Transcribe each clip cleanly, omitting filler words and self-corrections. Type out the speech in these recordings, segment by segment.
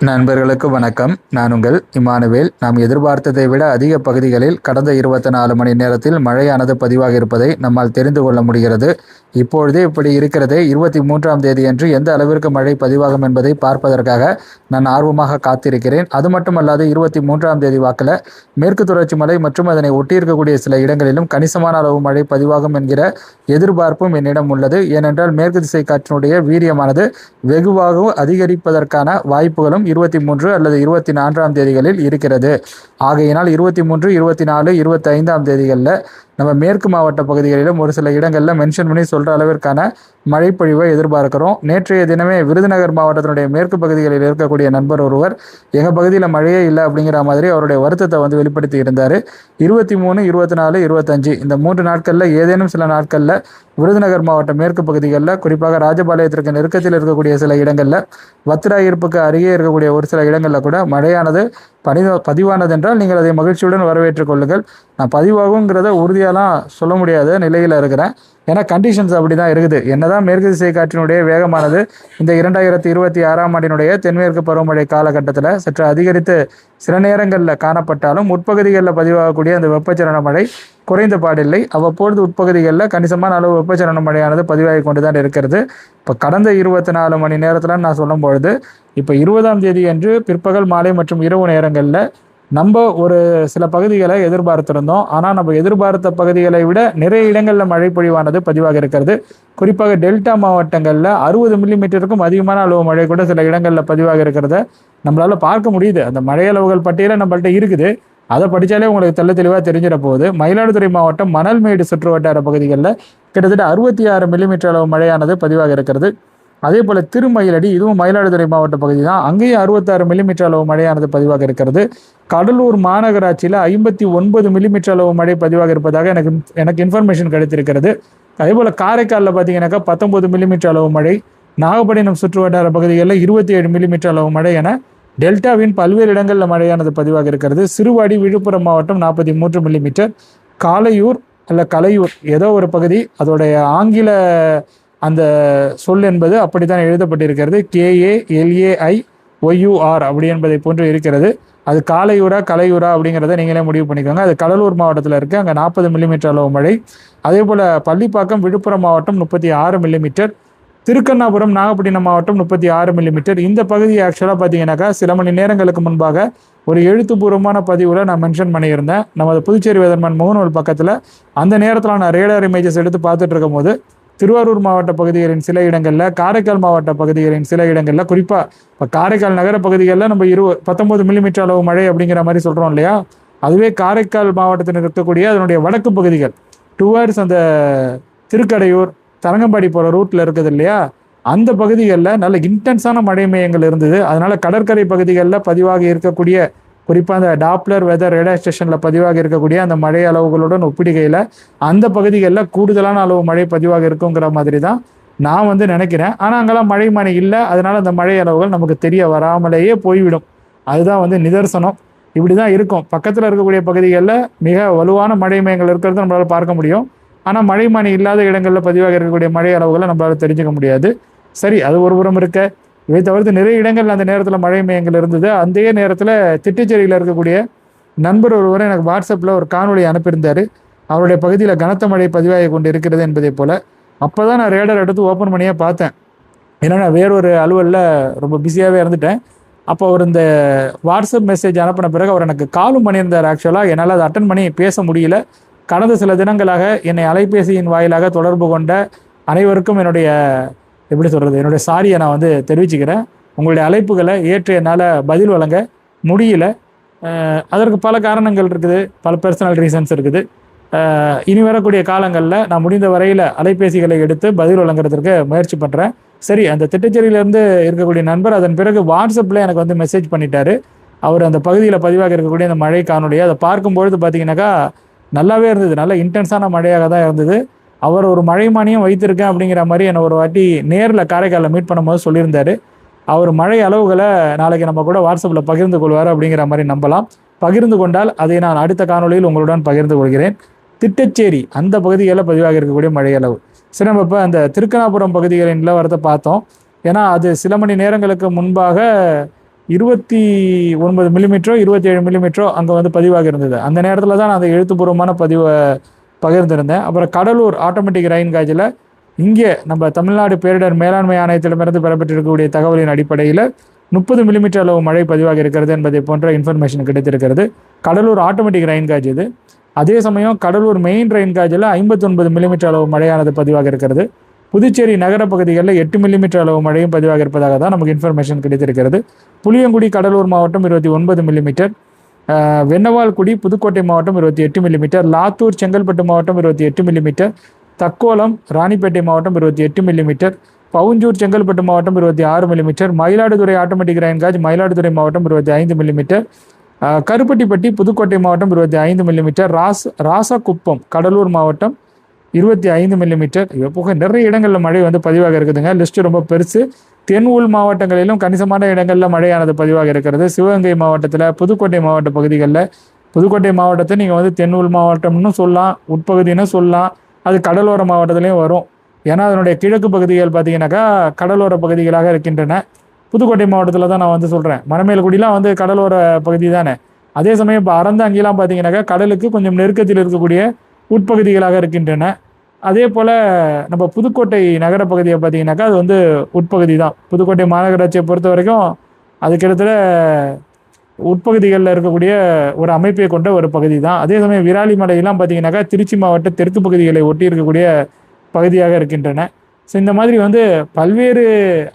நண்பர்களுக்கு வணக்கம். நான் உங்கள் இமானுவேல். நாம் எதிர்பார்த்ததை விட அதிக பகுதிகளில் கடந்த 24 மணி நேரத்தில் மழையானது பதிவாக இருப்பதை நம்மால் தெரிந்து கொள்ள முடிகிறது. இப்பொழுதே இப்படி இருக்கிறது. 23ஆம் தேதியன்று எந்த அளவிற்கு மழை பதிவாகும் என்பதை பார்ப்பதற்காக நான் ஆர்வமாக காத்திருக்கிறேன். அது மட்டுமல்லாது 23ஆம் தேதி வாக்கில் மேற்கு தொடர்ச்சி மலை மற்றும் அதனை ஒட்டியிருக்கக்கூடிய சில இடங்களிலும் கணிசமான அளவு மழை பதிவாகும் என்கிற எதிர்பார்ப்பும் என்னிடம் உள்ளது. ஏனென்றால் மேற்கு திசை காற்றினுடைய வீரியமானது வெகுவாக அதிகரிப்பதற்கான வாய்ப்புகளும் 23 அல்லது 24ஆம் தேதிகளில் இருக்கிறது. ஆகையினால் 23, 24, 25ஆம் தேதிகளில் நம்ம மேற்கு மாவட்ட பகுதிகளிலும் ஒரு சில இடங்களில் மென்ஷன் பண்ணி சொல்கிற அளவிற்கான மழைப்பொழிவை எதிர்பார்க்கிறோம். நேற்றைய தினமே விருதுநகர் மாவட்டத்தினுடைய மேற்கு பகுதிகளில் இருக்கக்கூடிய நண்பர் ஒருவர் எங்கள் பகுதியில் மழையே இல்லை அப்படிங்கிற மாதிரி அவருடைய வருத்தத்தை வெளிப்படுத்தி இருந்தார். 23, 24, 25 இந்த 3 நாட்களில் ஏதேனும் சில நாட்களில் விருதுநகர் மாவட்ட மேற்கு பகுதிகளில் குறிப்பாக ராஜபாளையத்திற்கு நெருக்கத்தில் இருக்கக்கூடிய சில இடங்களில் வத்திராயிருப்புக்கு அருகே இருக்கக்கூடிய ஒரு சில இடங்களில் கூட மழையானது பதிவானது என்றால் நீங்கள் அதை மகிழ்ச்சியுடன் வரவேற்றுக் கொள்ளுங்கள். நான் பதிவாகுங்கிறத உறுதியாலாம் சொல்ல முடியாத நிலையில் இருக்கிறேன். ஏன்னா கண்டிஷன்ஸ் அப்படி தான் இருக்குது. என்னதான் மேற்கு திசை காற்றினுடைய வேகமானது இந்த 2026ஆம் ஆண்டினுடைய தென்மேற்கு பருவமழை காலகட்டத்தில் சற்று அதிகரித்து சில நேரங்களில் காணப்பட்டாலும் உட்பகுதிகளில் பதிவாகக்கூடிய அந்த வெப்பச்சலன மழை குறைந்த பாடில்லை. அவ்வப்பொழுது உட்பகுதிகளில் கணிசமான அளவு வெப்பச்சலன மழையானது பதிவாகி கொண்டு தான் இருக்கிறது. இப்போ கடந்த 24 மணி நேரத்தில் நான் சொல்லும் பொழுது இப்போ 20ஆம் தேதி அன்று பிற்பகல் மாலை மற்றும் இரவு நேரங்களில் நம்ம ஒரு சில பகுதிகளை எதிர்பார்த்திருந்தோம். ஆனால் நம்ம எதிர்பார்த்த பகுதிகளை விட நிறைய இடங்களில் மழை பொழிவானது பதிவாக இருக்கிறது. குறிப்பாக டெல்டா மாவட்டங்களில் 60 மில்லிமீட்டருக்கும் அதிகமான அளவு மழை கூட சில இடங்களில் பதிவாக இருக்கிறத நம்மளால பார்க்க முடியுது. அந்த மழை அளவுகள் பட்டியலில் நம்மள்ட்ட இருக்குது. அதை படித்தாலே உங்களுக்கு தெளிவாக தெரிஞ்சிட போகுது. மயிலாடுதுறை மாவட்டம் மணல்மேடு சுற்று வட்டார பகுதிகளில் கிட்டத்தட்ட 66 மில்லிமீட்டர் அளவு மழையானது பதிவாக இருக்கிறது. அதே போல் திருமயிலடி, இதுவும் மயிலாடுதுறை மாவட்ட பகுதி தான், அங்கேயும் 66 மில்லிமீட்டர் அளவு மழையானது பதிவாக இருக்கிறது. கடலூர் மாநகராட்சியில் 59 மில்லிமீட்டர் அளவு மழை பதிவாக இருப்பதாக எனக்கு இன்ஃபர்மேஷன் கிடைத்திருக்கிறது. அதே போல் காரைக்காலில் பார்த்தீங்கன்னாக்கா 19 மில்லிமீட்டர் அளவு மழை, நாகப்பட்டினம் சுற்று வட்டார பகுதிகளில் 27 மில்லிமீட்டர் அளவு மழை என டெல்டாவின் பல்வேறு இடங்களில் மழையானது பதிவாக இருக்கிறது. சிறுவாடி விழுப்புரம் மாவட்டம் 43 மில்லிமீட்டர், கலையூர் ஏதோ ஒரு பகுதி, அதோடைய ஆங்கில அந்த சொல் என்பது அப்படித்தான் எழுதப்பட்டிருக்கிறது. KALAIOUR அப்படி என்பதை போன்று இருக்கிறது. அது கலையூரா அப்படிங்கிறத நீங்களே முடிவு பண்ணிக்கோங்க. அது கடலூர் மாவட்டத்தில் இருக்குது. அங்கே 40 மில்லிமீட்டர் அளவு மழை. அதே போல் பள்ளிப்பாக்கம் விழுப்புரம் மாவட்டம் 36 மில்லிமீட்டர், திருக்கண்ணாபுரம் நாகப்பட்டினம் மாவட்டம் 36 மில்லிமீட்டர். இந்த பகுதி ஆக்சுவலாக பார்த்தீங்கன்னாக்கா சில மணி நேரங்களுக்கு முன்பாக ஒரு எழுத்துப்பூர்வமான பதிவில் நான் மென்ஷன் பண்ணியிருந்தேன். நமது புதுச்சேரி வெதர்மேன் முகநூல் பக்கத்தில். அந்த நேரத்தில் நான் ரேடார் இமேஜஸ் எடுத்து பார்த்துட்டு இருக்கும் போது திருவாரூர் மாவட்ட பகுதிகளின் சில இடங்களில், காரைக்கால் மாவட்ட பகுதிகளின் சில இடங்களில், குறிப்பாக இப்போ காரைக்கால் நகர பகுதிகளில் நம்ம 19 மில்லிமீட்டர் அளவு மழை அப்படிங்கிற மாதிரி சொல்கிறோம் இல்லையா, அதுவே காரைக்கால் மாவட்டத்தில் இருக்கக்கூடிய அதனுடைய வடக்கு பகுதிகள் டுவர்ட்ஸ் அந்த திருக்கடையூர் தரங்கம்பாடி போகிற ரூட்டில் இருக்குது இல்லையா, அந்த பகுதிகளில் நல்ல இன்டென்ஸான மழை மையங்கள் இருந்தது. அதனால் கடற்கரை பகுதிகளில் பதிவாக இருக்கக்கூடிய குறிப்பாக அந்த டாப்ளர் வெதர் ரேடார் ஸ்டேஷனில் பதிவாக இருக்கக்கூடிய அந்த மழை அளவுகளுடன் ஒப்பிடுகையில் அந்த பகுதிகளில் கூடுதலான அளவு மழை பதிவாக இருக்குங்கிற மாதிரி தான் நான் நினைக்கிறேன். ஆனால் அங்கெல்லாம் மழை மணி இல்லை. அதனால் அந்த மழை அளவுகள் நமக்கு தெரிய வராமலேயே போய்விடும். அதுதான் நிதர்சனம். இப்படி தான் இருக்கும். பக்கத்தில் இருக்கக்கூடிய பகுதிகளில் மிக வலுவான மழை மையங்கள் இருக்கிறத நம்மளால் பார்க்க முடியும். ஆனால் மழை மணி இல்லாத இடங்களில் பதிவாக இருக்கக்கூடிய மழை அளவுகளை நம்மளால் தெரிஞ்சுக்க முடியாது. சரி, அது ஒரு புறம் இருக்க, இதை தவிர்த்து நிறைய இடங்கள் அந்த நேரத்தில் மழை மையங்கள் இருந்தது. அந்த நேரத்தில் திட்டுச்சேரியில் இருக்கக்கூடிய நண்பர் ஒருவர் எனக்கு வாட்ஸ்அப்பில் ஒரு காணொலி அனுப்பியிருந்தார். அவருடைய பகுதியில் கனத்த மழை பதிவாகி கொண்டு இருக்கிறது என்பதை போல். அப்போ தான் நான் ரேடர் எடுத்து ஓப்பன் பண்ணியே பார்த்தேன். ஏன்னா நான் வேறொரு அலுவலில் ரொம்ப பிஸியாகவே இருந்துட்டேன். அப்போ அவர் இந்த வாட்ஸ்அப் மெசேஜ் அனுப்பின பிறகு அவர் எனக்கு காலும் பண்ணியிருந்தார். ஆக்சுவலாக என்னால் அதை அட்டன் பண்ணி பேச முடியல. கடந்த சில தினங்களாக என்னை அலைபேசியின் வாயிலாக தொடர்பு கொண்ட அனைவருக்கும் என்னுடைய சாரியை நான் தெரிவிச்சுக்கிறேன். உங்களுடைய அழைப்புகளை ஏற்று என்னால் பதில் வழங்க முடியல. அதற்கு பல காரணங்கள் இருக்குது, பல பர்சனல் ரீசன்ஸ் இருக்குது. இனி வரக்கூடிய காலங்களில் நான் முடிந்த வரையில் அலைபேசிகளை எடுத்து பதில் வழங்குறதுக்கு முயற்சி பண்ணுறேன். சரி, அந்த திட்டச்சேரியிலேருந்து இருக்கக்கூடிய நண்பர் அதன் பிறகு வாட்ஸ்அப்பில் எனக்கு மெசேஜ் பண்ணிட்டார். அவர் அந்த பகுதியில் பதிவாக இருக்கக்கூடிய அந்த மழை காணொலியை அதை பார்க்கும்பொழுது பார்த்தீங்கன்னாக்கா நல்லாவே இருந்தது. நல்ல இன்டென்ஸான மழையாக தான் இருந்தது. அவர் ஒரு மழை மானியம் வைத்திருக்கேன் அப்படிங்கிற மாதிரி என்னை ஒரு வாட்டி நேரில் காரைக்காலில் மீட் பண்ணும்போது சொல்லியிருந்தார். அவர் மழை அளவுகளை நாளைக்கு நம்ம கூட வாட்ஸ்அப்பில் பகிர்ந்து கொள்வார் அப்படிங்கிற மாதிரி நம்பலாம். பகிர்ந்து கொண்டால் அதை நான் அடுத்த காணொலியில் உங்களுடன் பகிர்ந்து கொள்கிறேன். திட்டச்சேரி அந்த பகுதிகளில் பதிவாக இருக்கக்கூடிய மழை அளவு. சரி, நம்ம இப்போ அந்த திருக்கண்ணாபுரம் பகுதிகளின் நிலவரத்தை பார்த்தோம். ஏன்னா அது சில மணி நேரங்களுக்கு முன்பாக 29 மில்லிமீட்டரோ 27 மில்லிமீட்டரோ அங்கே வந்து பதிவாக இருந்தது. அந்த நேரத்தில் தான் நான் அந்த எழுத்துப்பூர்வமான பதிவை பகிர்ந்திருந்தேன். அப்புறம் கடலூர் ஆட்டோமேட்டிக் ரெயின் காஜில் இங்கே நம்ம தமிழ்நாடு பேரிடர் மேலாண்மை ஆணையத்திடமிருந்து பெறப்பட்டிருக்கக்கூடிய தகவலின் அடிப்படையில் 30 மில்லிமீட்டர் அளவு மழை பதிவாக இருக்கிறது என்பதை போன்ற இன்ஃபர்மேஷன் கிடைத்திருக்கிறது. கடலூர் ஆட்டோமேட்டிக் ரெயின் காஜ் இது. அதே சமயம் கடலூர் மெயின் ரெயின் காஜில் 59 மில்லிமீட்டர் அளவு மழையானது பதிவாக இருக்கிறது. புதுச்சேரி நகர பகுதிகளில் 8 மில்லிமீட்டர் அளவு மழையும் பதிவாக இருப்பதாக தான் நமக்கு இன்ஃபர்மேஷன் கிடைத்திருக்கிறது. புளியங்குடி கடலூர் மாவட்டம் 29 மில்லிமீட்டர், வெண்ணவால்குடி புதுக்கோட்டை மாவட்டம் 28 மில்லிமீட்டர், லாத்தூர் செங்கல்பட்டு மாவட்டம் 28 மில்லிமீட்டர், தக்கோலம் ராணிப்பேட்டை மாவட்டம் 28 மில்லிமீட்டர், பவுஞ்சூர் செங்கல்பட்டு மாவட்டம் 26 millimetre, Mayiladuthurai automatic rain gauge Mayiladuthurai மாவட்டம் 25 மில்லிமீட்டர், கருப்பட்டிப்பட்டி புதுக்கோட்டை மாவட்டம் 25 மில்லிமீட்டர், ராசகுப்பம் கடலூர் மாவட்டம் 25 மில்லிமீட்டர். இது போக நிறைய இடங்களில் மழை வந்து பதிவாக இருக்குதுங்க. லிஸ்ட்டு ரொம்ப பெருசு. தென் உள் மாவட்டங்களிலும் கணிசமான இடங்களில் மழையானது பதிவாக இருக்கிறது. சிவகங்கை மாவட்டத்தில், புதுக்கோட்டை மாவட்ட பகுதிகளில், புதுக்கோட்டை மாவட்டத்தை நீங்கள் வந்து தென் உள் மாவட்டம்னு சொல்லலாம், உட்பகுதின்னு சொல்லலாம். அது கடலோர மாவட்டத்திலையும் வரும். ஏன்னா அதனுடைய கிழக்கு பகுதிகள் பார்த்தீங்கன்னாக்கா கடலோர பகுதிகளாக இருக்கின்றன. புதுக்கோட்டை மாவட்டத்தில் தான் நான் வந்து சொல்கிறேன். மணமேல்குடிலாம் வந்து கடலோர பகுதி தானே. அதே சமயம் இப்போ அறந்தாங்கிலாம் பார்த்தீங்கன்னாக்கா கடலுக்கு கொஞ்சம் நெருக்கத்தில் இருக்கக்கூடிய உட்பகுதிகளாக இருக்கின்றன. அதே போல் நம்ம புதுக்கோட்டை நகர பகுதியை பார்த்தீங்கன்னாக்கா அது வந்து உட்பகுதி தான். புதுக்கோட்டை மாநகராட்சியை பொறுத்த வரைக்கும் அது கிட்டத்தட்ட உட்பகுதிகளில் இருக்கக்கூடிய ஒரு அமைப்பை கொண்ட ஒரு பகுதி தான். அதே சமயம் விராலிமலையெல்லாம் பார்த்தீங்கன்னாக்கா திருச்சி மாவட்ட தெற்கு பகுதிகளை ஒட்டி இருக்கக்கூடிய பகுதியாக இருக்கின்றன. ஸோ இந்த மாதிரி வந்து பல்வேறு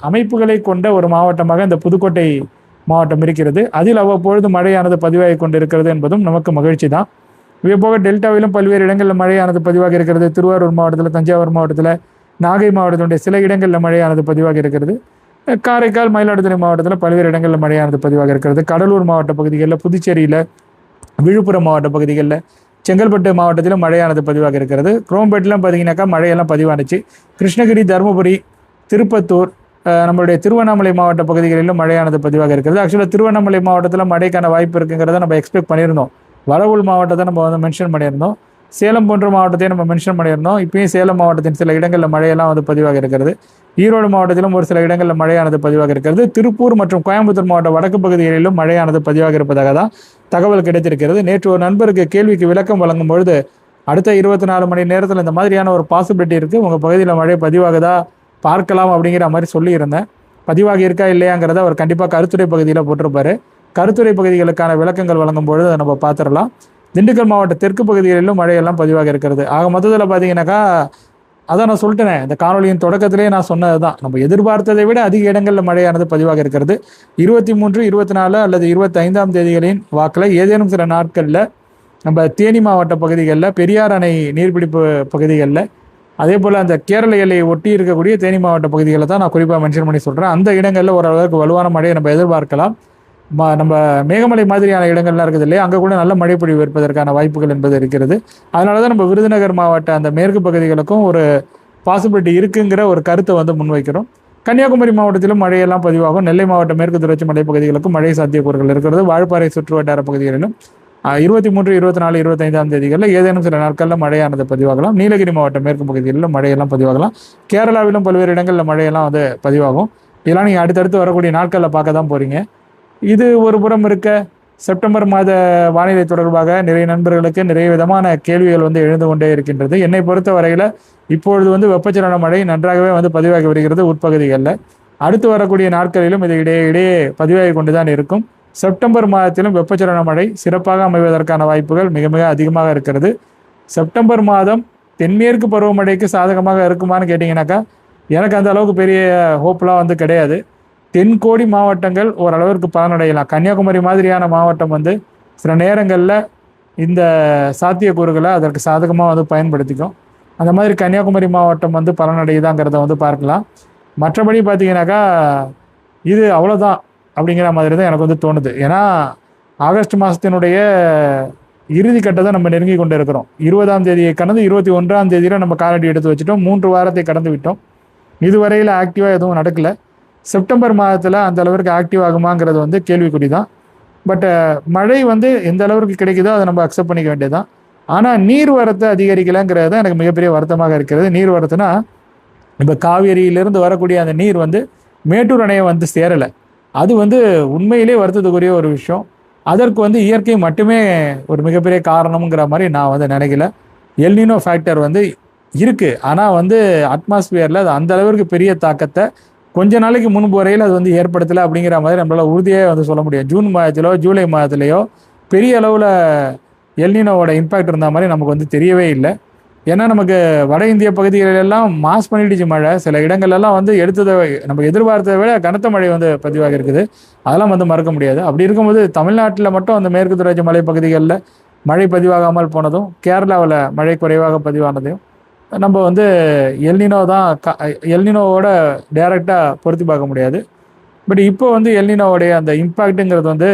அமைப்புகளை கொண்ட ஒரு மாவட்டமாக இந்த புதுக்கோட்டை மாவட்டம் இருக்கிறது. அதில் அவ்வப்பொழுது மழையானது பதிவாகி கொண்டு இருக்கிறது என்பதும் நமக்கு மகிழ்ச்சி தான். இதே போக டெல்டாவிலும் பல்வேறு இடங்களில் மழையானது பதிவாக இருக்கிறது. திருவாரூர் மாவட்டத்தில், தஞ்சாவூர் மாவட்டத்தில், நாகை மாவட்டத்தினுடைய சில இடங்களில் மழையானது பதிவாக இருக்கிறது. காரைக்கால், மயிலாடுதுறை மாவட்டத்தில் பல்வேறு இடங்களில் மழையானது பதிவாக இருக்கிறது. கடலூர் மாவட்ட பகுதிகளில், புதுச்சேரியில், விழுப்புரம் மாவட்ட பகுதிகளில், செங்கல்பட்டு மாவட்டத்திலும் மழையானது பதிவாக இருக்கிறது. குரோம்பேட்டிலும் பார்த்தீங்கன்னாக்கா மழையெல்லாம் பதிவானுச்சு. கிருஷ்ணகிரி, தருமபுரி, திருப்பத்தூர், நம்மளுடைய திருவண்ணாமலை மாவட்ட பகுதிகளிலும் மழையானது பதிவாக இருக்கிறது. ஆக்சுவலாக திருவண்ணாமலை மாவட்டத்தில் மழைக்கான வாய்ப்பு இருக்குங்கிறத நம்ம எக்ஸ்பெக்ட் பண்ணியிருந்தோம். வடவுள் மாவட்டத்தை நம்ம வந்து மென்ஷன் பண்ணியிருந்தோம். சேலம் போன்ற மாவட்டத்தையும் நம்ம மென்ஷன் பண்ணியிருந்தோம். இப்பயும் சேலம் மாவட்டத்தின் சில இடங்களில் மழையெல்லாம் வந்து பதிவாக இருக்கிறது. ஈரோடு மாவட்டத்திலும் ஒரு சில இடங்களில் மழையானது பதிவாக இருக்கிறது. திருப்பூர் மற்றும் கோயம்புத்தூர் மாவட்ட வடக்கு பகுதிகளிலும் மழையானது பதிவாக இருப்பதாக தான் தகவல் கிடைத்திருக்கிறது. நேற்று ஒரு நண்பருக்கு கேள்விக்கு விளக்கம் வழங்கும் பொழுது அடுத்த 24 மணி நேரத்தில் இந்த மாதிரியான ஒரு பாசிபிலிட்டி இருக்குது, உங்கள் பகுதியில் மழை பதிவாகுதா பார்க்கலாம் அப்படிங்கிற மாதிரி சொல்லியிருந்தேன். பதிவாகி இருக்கா இல்லையாங்கிறத அவர் கண்டிப்பாக கருத்துரை பகுதியில் போட்டிருப்பாரு. கருத்துரை பகுதிகளுக்கான விளக்கங்கள் வழங்கும் பொழுது அதை நம்ம பார்த்துடலாம். திண்டுக்கல் மாவட்ட தெற்கு பகுதிகளிலும் மழையெல்லாம் பதிவாக இருக்கிறது. ஆக மொத்தத்தில் பார்த்தீங்கன்னாக்கா அதான் நான் சொல்லிட்டேனே, இந்த காணொலியின் தொடக்கத்திலே நான் சொன்னது தான், நம்ம எதிர்பார்த்ததை விட அதிக இடங்களில் மழையானது பதிவாக இருக்கிறது. 23, 24 அல்லது 25ஆம் தேதிகளின் வாக்கில் ஏதேனும் சில நாட்களில் நம்ம தேனி மாவட்ட பகுதிகளில், பெரியார் அணை நீர்பிடிப்பு பகுதிகளில், அதே போல் அந்த கேரள எல்லையை ஒட்டி இருக்கக்கூடிய தேனி மாவட்ட பகுதிகளில் தான் நான் குறிப்பாக மென்ஷன் பண்ணி சொல்கிறேன். அந்த இடங்களில் ஓரளவுக்கு வலுவான மழையை நம்ம எதிர்பார்க்கலாம். நம்ம மேகமலை மாதிரியான இடங்கள்லாம் இருக்குது இல்லையா, அங்கே கூட நல்ல மழைப்பொழிவு இருப்பதற்கான வாய்ப்புகள் என்பது இருக்கிறது. அதனால தான் நம்ம விருதுநகர் மாவட்ட அந்த மேற்கு பகுதிகளுக்கும் ஒரு பாசிபிலிட்டி இருக்குங்கிற ஒரு கருத்தை வந்து முன்வைக்கிறோம். கன்னியாகுமரி மாவட்டத்திலும் மழையெல்லாம் பதிவாகும். நெல்லை மாவட்ட மேற்கு தொடர்ச்சி மலை பகுதிகளுக்கும் மழை சாத்தியக்கூறுகள் இருக்கிறது. வாழப்பாறை சுற்று வட்டார பகுதிகளிலும் 23, 24, 25ஆம் தேதிகளில் ஏதேனும் சில நாட்களில் மழையானது பதிவாகலாம். நீலகிரி மாவட்ட மேற்கு பகுதிகளிலும் மழையெல்லாம் பதிவாகலாம். கேரளாவிலும் பல்வேறு இடங்களில் மழையெல்லாம் வந்து பதிவாகும். இதெல்லாம் நீங்கள் அடுத்தடுத்து வரக்கூடிய நாட்களில் பார்க்க தான் போகிறீங்க. இது ஒரு புறம் இருக்க, செப்டம்பர் மாத வானிலை தொடர்பாக நிறைய நண்பர்களுக்கு நிறைய விதமான கேள்விகள் வந்து எழுந்து கொண்டே இருக்கின்றது. என்னை பொறுத்த வரையில் இப்பொழுது வந்து வெப்பச்சலன மழை நன்றாகவே வந்து பதிவாகி வருகிறது உட்பகுதிகளில். அடுத்து வரக்கூடிய நாட்களிலும் இது இடையே பதிவாகி கொண்டு தான் இருக்கும். செப்டம்பர் மாதத்திலும் வெப்பச்சலன மழை சிறப்பாக அமைவதற்கான வாய்ப்புகள் மிக மிக அதிகமாக இருக்கிறது. செப்டம்பர் மாதம் தென்மேற்கு பருவமழைக்கு சாதகமாக இருக்குமான்னு கேட்டிங்கனாக்கா எனக்கு அந்த அளவுக்கு பெரிய ஹோப்லாம் வந்து கிடையாது. தென்கோடி மாவட்டங்கள் ஓரளவிற்கு பலனடையலாம். கன்னியாகுமரி மாதிரியான மாவட்டம் வந்து சில நேரங்களில் இந்த சாத்தியக்கூறுகளை அதற்கு சாதகமாக வந்து பயன்படுத்திக்கும். அந்த மாதிரி கன்னியாகுமரி மாவட்டம் வந்து பலனடையுதாங்கிறத வந்து பார்க்கலாம். மற்றபடி பார்த்தீங்கன்னாக்கா இது அவ்வளோதான் அப்படிங்கிற மாதிரி தான் எனக்கு வந்து தோணுது. ஏன்னா ஆகஸ்ட் மாதத்தினுடைய இறுதி கட்டத்தை நம்ம நெருங்கி கொண்டு இருக்கிறோம். 20ஆம் தேதியை கடந்து 21ஆம் தேதியில் நம்ம காலடி எடுத்து வச்சுட்டோம். 3 வாரத்தை கடந்து விட்டோம். இதுவரையில் ஆக்டிவாக எதுவும் நடக்கலை. செப்டம்பர் மாதத்தில் அந்த அளவிற்கு ஆக்டிவ் ஆகுமாங்கிறது வந்து கேள்விக்குறி தான். பட் மழை வந்து எந்த அளவுக்கு கிடைக்குதோ அதை நம்ம அக்செப்ட் பண்ணிக்க வேண்டியதுதான். ஆனால் நீர்வரத்தை அதிகரிக்கலைங்கிறது தான் எனக்கு மிகப்பெரிய வருத்தமாக இருக்கிறது. நீர்வரத்துனா இப்போ காவேரியிலிருந்து வரக்கூடிய அந்த நீர் வந்து மேட்டூர் அணையை வந்து சேரலை. அது வந்து உண்மையிலே வருத்தத்துக்குரிய ஒரு விஷயம். அதற்கு வந்து இயற்கை மட்டுமே ஒரு மிகப்பெரிய காரணம்ங்கிற மாதிரி நான் வந்து நினைக்கல. எல்னினோ ஃபேக்டர் வந்து இருக்கு. ஆனால் வந்து அட்மாஸ்பியரில் அது அந்த அளவிற்கு பெரிய தாக்கத்தை கொஞ்ச நாளைக்கு முன்பு வரையில் அது வந்து ஏற்படுத்தலை அப்படிங்கிற மாதிரி நம்மளால் உறுதியாக வந்து சொல்ல முடியும். ஜூன் மாதத்திலோ ஜூலை மாதத்துலேயோ பெரிய அளவில் எல்னினோவோட இம்பேக்ட் இருந்த மாதிரி நமக்கு வந்து தெரியவே இல்லை. ஏன்னா நமக்கு வட இந்திய பகுதிகளெல்லாம் மாஸ் பண்ணிடுச்சு மழை. சில இடங்கள்லாம் வந்து எடுத்ததை நம்ம எதிர்பார்த்ததை விட கனத்த மழை வந்து பதிவாக இருக்குது. அதெல்லாம் வந்து மறக்க முடியாது. அப்படி இருக்கும்போது தமிழ்நாட்டில் மட்டும் அந்த மேற்கு தொடர்ச்சி மலை பகுதிகளில் மழை பதிவாகாமல் போனதும், கேரளாவில் மழை குறைவாக பதிவானதையும் நம்ம வந்து எல்னினோ தான் எல்னினோவோட டைரெக்டாக பொருத்தி பார்க்க முடியாது. பட் இப்போ வந்து எல்னினோவுடைய அந்த இம்பேக்ட்டுங்கிறது வந்து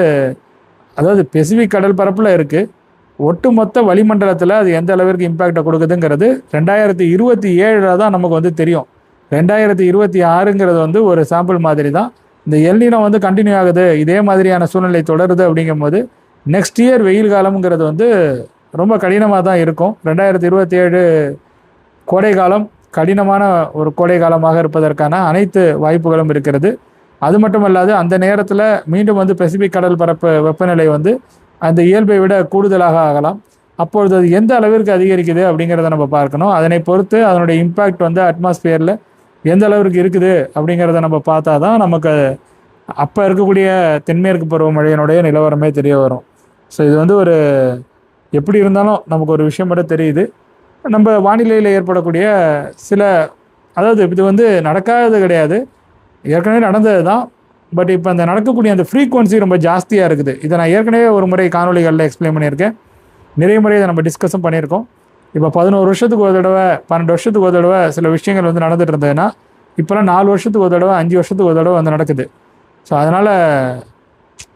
அதாவது பெசிபிக் கடல் பரப்பில் இருக்குது. ஒட்டுமொத்த வளிமண்டலத்தில் அது எந்த அளவிற்கு இம்பேக்டை கொடுக்குதுங்கிறது 2027 தான் நமக்கு வந்து தெரியும். 2026ங்கிறது வந்து ஒரு சாம்பிள் மாதிரி தான். இந்த எல்னினோ வந்து கண்டினியூ ஆகுது, இதே மாதிரியான சூழ்நிலை தொடருது அப்படிங்கும்போது நெக்ஸ்ட் இயர் வெயில் காலம்ங்கிறது வந்து ரொம்ப கடினமாக தான் இருக்கும். 2027 கோடை காலம் கடினமான ஒரு கோடை காலமாக இருப்பதற்கான அனைத்து வாய்ப்புகளும் இருக்கிறது. அது மட்டும் அல்லாது அந்த நேரத்தில் மீண்டும் வந்து பெசிபிக் கடல் பரப்பு வெப்பநிலை வந்து அந்த இயல்பை விட கூடுதலாக ஆகலாம். அப்பொழுது அது எந்த அளவிற்கு அதிகரிக்குது அப்படிங்கிறத நம்ம பார்க்கணும். அதனை பொறுத்து அதனுடைய இம்பேக்ட் வந்து அட்மாஸ்பியரில் எந்த அளவிற்கு இருக்குது அப்படிங்கிறத நம்ம பார்த்தா தான் நமக்கு அப்போ இருக்கக்கூடிய தென்மேற்கு பருவமழையினுடைய நிலவரமே தெரிய வரும். ஸோ இது வந்து ஒரு எப்படி இருந்தாலும் நமக்கு ஒரு விஷயம் மட்டும் தெரியுது. நம்ம வானிலையில் ஏற்படக்கூடிய சில அதாவது இது வந்து நடக்காதது கிடையாது, ஏற்கனவே நடந்தது தான். பட் இப்போ அந்த நடக்கக்கூடிய அந்த ஃப்ரீக்வன்சி ரொம்ப ஜாஸ்தியாக இருக்குது. இதை நான் ஏற்கனவே ஒரு முறை காணொலிகளில் எக்ஸ்பிளைன் பண்ணியிருக்கேன். நிறைய முறை இதை நம்ம டிஸ்கஸும் பண்ணியிருக்கோம். இப்போ 11 வருஷத்துக்கு ஒரு தடவை 12 வருஷத்துக்கு ஒரு தடவை சில விஷயங்கள் வந்து நடந்துட்டு இருந்ததுன்னா இப்போலாம் 4 வருஷத்துக்கு ஒரு தடவை 5 வருஷத்துக்கு ஒரு தடவை வந்து நடக்குது. ஸோ அதனால்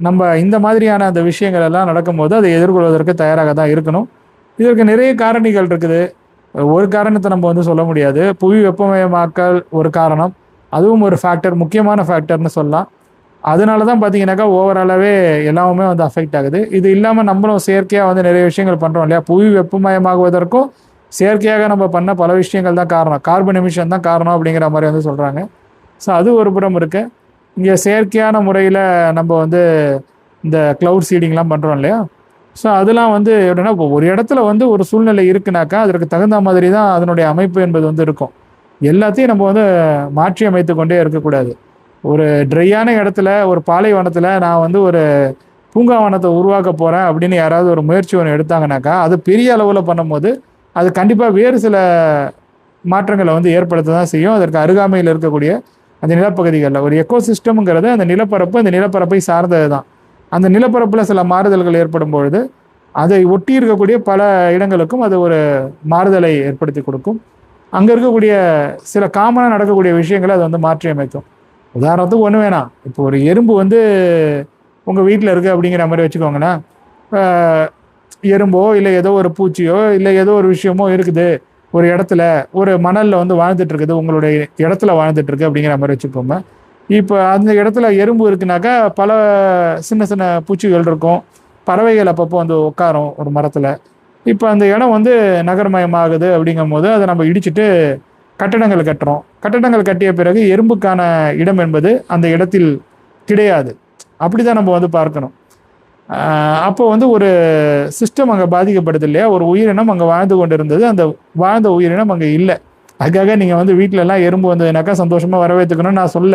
நம்ம இந்த மாதிரியான அந்த விஷயங்கள் எல்லாம் நடக்கும்போது அதை எதிர்கொள்வதற்கு தயாராக தான் இருக்கணும். இதற்கு நிறைய காரணிகள் இருக்குது. ஒரு காரணத்தை நம்ம வந்து சொல்ல முடியாது. புவி வெப்பமயமாக்கல் ஒரு காரணம், அதுவும் ஒரு ஃபேக்டர், முக்கியமான ஃபேக்டர்னு சொல்லலாம். அதனால தான் பார்த்தீங்கன்னாக்கா ஓவராலாகவே எல்லாமே வந்து அஃபெக்ட் ஆகுது. இது இல்லாமல் நம்மளும் செயற்கையாக வந்து நிறைய விஷயங்கள் பண்ணுறோம் இல்லையா. புவி வெப்பமயமாகுவதற்கும் செயற்கையாக நம்ம பண்ண பல விஷயங்கள் தான் காரணம், கார்பன் எமிஷன் தான் காரணம் அப்படிங்கிற மாதிரி வந்து சொல்கிறாங்க. ஸோ அது ஒரு புறம் இருக்கு. இங்கே செயற்கையான முறையில் நம்ம வந்து இந்த க்ளவுட் சீடிங்லாம் பண்ணுறோம் இல்லையா. ஸோ அதெல்லாம் வந்து எப்படின்னா இப்போ ஒரு இடத்துல வந்து ஒரு சூழ்நிலை இருக்குனாக்கா அதற்கு தகுந்த மாதிரி தான் அதனுடைய அமைப்பு என்பது வந்து இருக்கும். எல்லாத்தையும் நம்ம வந்து மாற்றி அமைத்து கொண்டே இருக்கக்கூடாது. ஒரு ட்ரையான இடத்துல ஒரு பாலைவனத்தில் நான் வந்து ஒரு பூங்காவனத்தை உருவாக்க போகிறேன் அப்படின்னு யாராவது ஒரு முயற்சி ஒன்று எடுத்தாங்கனாக்கா அது பெரிய அளவில் பண்ணும்போது அது கண்டிப்பாக வேறு சில மாற்றங்களை வந்து ஏற்படுத்த தான் செய்யும். அதற்கு அருகாமையில் இருக்கக்கூடிய அந்த நிலப்பகுதிகளில் ஒரு எக்கோசிஸ்டம்ங்கிறது அந்த நிலப்பரப்பு, அந்த நிலப்பரப்பை சார்ந்தது தான். அந்த நிலப்பரப்பில் சில மாறுதல்கள் ஏற்படும் பொழுது அதை ஒட்டி இருக்கக்கூடிய பல இடங்களுக்கும் அது ஒரு மாறுதலை ஏற்படுத்தி கொடுக்கும். அங்கே இருக்கக்கூடிய சில காமனாக நடக்கக்கூடிய விஷயங்களை அது வந்து மாற்றி அமைக்கும். உதாரணத்துக்கு ஒன்று வேணாம், இப்போ ஒரு எறும்பு வந்து உங்கள் வீட்டில் இருக்குது அப்படிங்கிற மாதிரி வச்சுக்கோங்களேன். எறும்போ இல்லை ஏதோ ஒரு பூச்சியோ இல்லை ஏதோ ஒரு விஷயமோ இருக்குது ஒரு இடத்துல, ஒரு மணலில் வந்து வாழ்ந்துட்டு இருக்குது, உங்களுடைய இடத்துல வாழ்ந்துட்டு இருக்கு அப்படிங்கிற மாதிரி வச்சுக்கோங்க. இப்போ அந்த இடத்துல எறும்பு இருக்குனாக்கா பல சின்ன சின்ன பூச்சிகள் இருக்கும், பறவைகள் அப்பப்போ வந்து உட்காரும் ஒரு மரத்தில். இப்போ அந்த இடம் வந்து நகர்மயமாகுது அப்படிங்கும் போது அதை நம்ம இடிச்சுட்டு கட்டடங்கள் கட்டுறோம். கட்டடங்கள் கட்டிய பிறகு எறும்புக்கான இடம் என்பது அந்த இடத்தில் கிடையாது. அப்படி தான் நம்ம வந்து பார்க்கணும். அப்போ வந்து ஒரு சிஸ்டம் அங்கே பாதிக்கப்படுது இல்லையா. ஒரு உயிரினம் அங்கே வாழ்ந்து கொண்டு இருந்தது, அந்த வாழ்ந்த உயிரினம் அங்கே இல்லை. அதுக்காக நீங்கள் வந்து வீட்டிலலாம் எறும்பு வந்ததுனாக்கா சந்தோஷமாக வரவேற்றுக்கணும்னு நான் சொல்ல.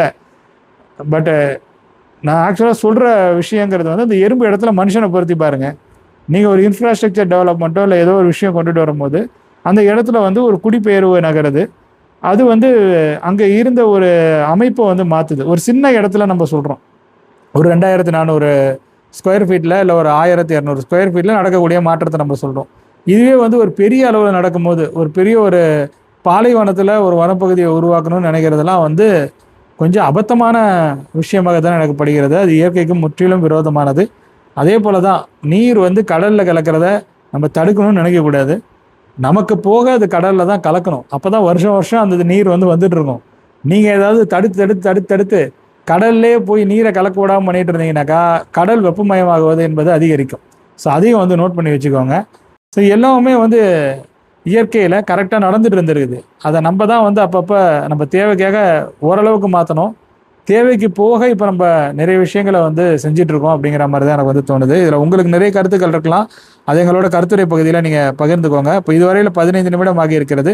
பட்டு நான் ஆக்சுவலாக சொல்கிற விஷயங்கிறது வந்து அந்த எறும்பு இடத்துல மனுஷனை பொருத்தி பாருங்கள். நீங்கள் ஒரு இன்ஃப்ராஸ்ட்ரக்சர் டெவலப்மெண்ட்டோ இல்லை ஏதோ ஒரு விஷயம் கொண்டுட்டு வரும்போது அந்த இடத்துல வந்து ஒரு குடிபெயர்வு நகருது. அது வந்து அங்கே இருந்த ஒரு அமைப்பை வந்து மாற்றுது. ஒரு சின்ன இடத்துல நம்ம சொல்கிறோம், ஒரு 2400 ஸ்கொயர் ஃபீட்டில் இல்லை ஒரு 1200 ஸ்கொயர் ஃபீட்டில் நடக்கக்கூடிய மாற்றத்தை நம்ம சொல்கிறோம். இதுவே வந்து ஒரு பெரிய அளவில் நடக்கும்போது ஒரு பெரிய ஒரு பாலைவனத்தில் ஒரு வனப்பகுதியை உருவாக்கணும்னு நினைக்கிறதெல்லாம் வந்து கொஞ்சம் அபத்தமான விஷயமாக தான் எனக்கு படுகிறது. அது இயற்கைக்கு முற்றிலும் விரோதமானது. அதே போல் தான் நீர் வந்து கடலில் கலக்கிறத நம்ம தடுக்கணும்னு நினைக்கக்கூடாது. நமக்கு போக அது கடலில் தான் கலக்கணும். அப்போ தான் வருஷம் வருஷம் அந்த நீர் வந்து வந்துட்டு இருக்கும். நீங்கள் ஏதாவது தடுத்து கடல்லே போய் நீரை கலக்க விடாமல் பண்ணிட்டு இருந்தீங்கன்னாக்கா கடல் வெப்பமயமாகுவது என்பது அதிகரிக்கும். ஸோ அதையும் வந்து நோட் பண்ணி வச்சுக்கோங்க. ஸோ எல்லாமே வந்து இயற்கையில் கரெக்டாக நடந்துட்டு இருந்துருக்குது. அதை நம்ம தான் வந்து அப்பப்போ நம்ம தேவைக்காக ஓரளவுக்கு மாற்றணும். தேவைக்கு போக இப்போ நம்ம நிறைய விஷயங்களை வந்து செஞ்சுட்டு இருக்கோம் அப்படிங்கிற மாதிரி தான் எனக்கு வந்து தோணுது. இதில் உங்களுக்கு நிறைய கருத்துக்கள் இருக்கலாம். அது எங்களோட கருத்துரை பகுதியில் நீங்கள் பகிர்ந்துக்கோங்க. இப்போ இதுவரையில் 15 நிமிடம் ஆகி இருக்கிறது.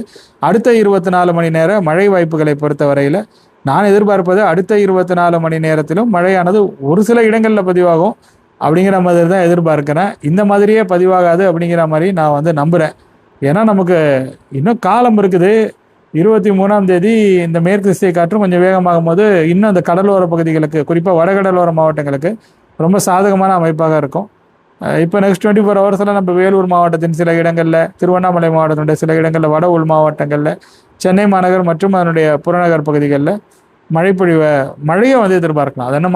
அடுத்த 24 மணி நேர மழை வாய்ப்புகளை பொறுத்த வரையில் நான் எதிர்பார்ப்பது அடுத்த 24 மணி நேரத்திலும் மழையானது ஒரு சில இடங்களில் பதிவாகும் அப்படிங்கிற மாதிரி தான் எதிர்பார்க்கிறேன். இந்த மாதிரியே பதிவாகாது அப்படிங்கிற மாதிரி நான் வந்து நம்புகிறேன். ஏன்னா நமக்கு இன்னும் காலம் இருக்குது. 23ஆம் தேதி இந்த மேற்கு திசை காற்றும் கொஞ்சம் வேகமாகும் போது இன்னும் அந்த கடலோர பகுதிகளுக்கு, குறிப்பாக வடகடலோர மாவட்டங்களுக்கு ரொம்ப சாதகமான அமைப்பாக இருக்கும். இப்போ நெக்ஸ்ட் 24 ஹவர்ஸில் நம்ம வேலூர் மாவட்டத்தின் சில இடங்களில், திருவண்ணாமலை மாவட்டத்தினுடைய சில இடங்களில், வட உள் மாவட்டங்களில், சென்னை மாநகர் மற்றும் அதனுடைய புறநகர் பகுதிகளில் மழையை வந்து எதிர்பார்க்கலாம். அது என்ன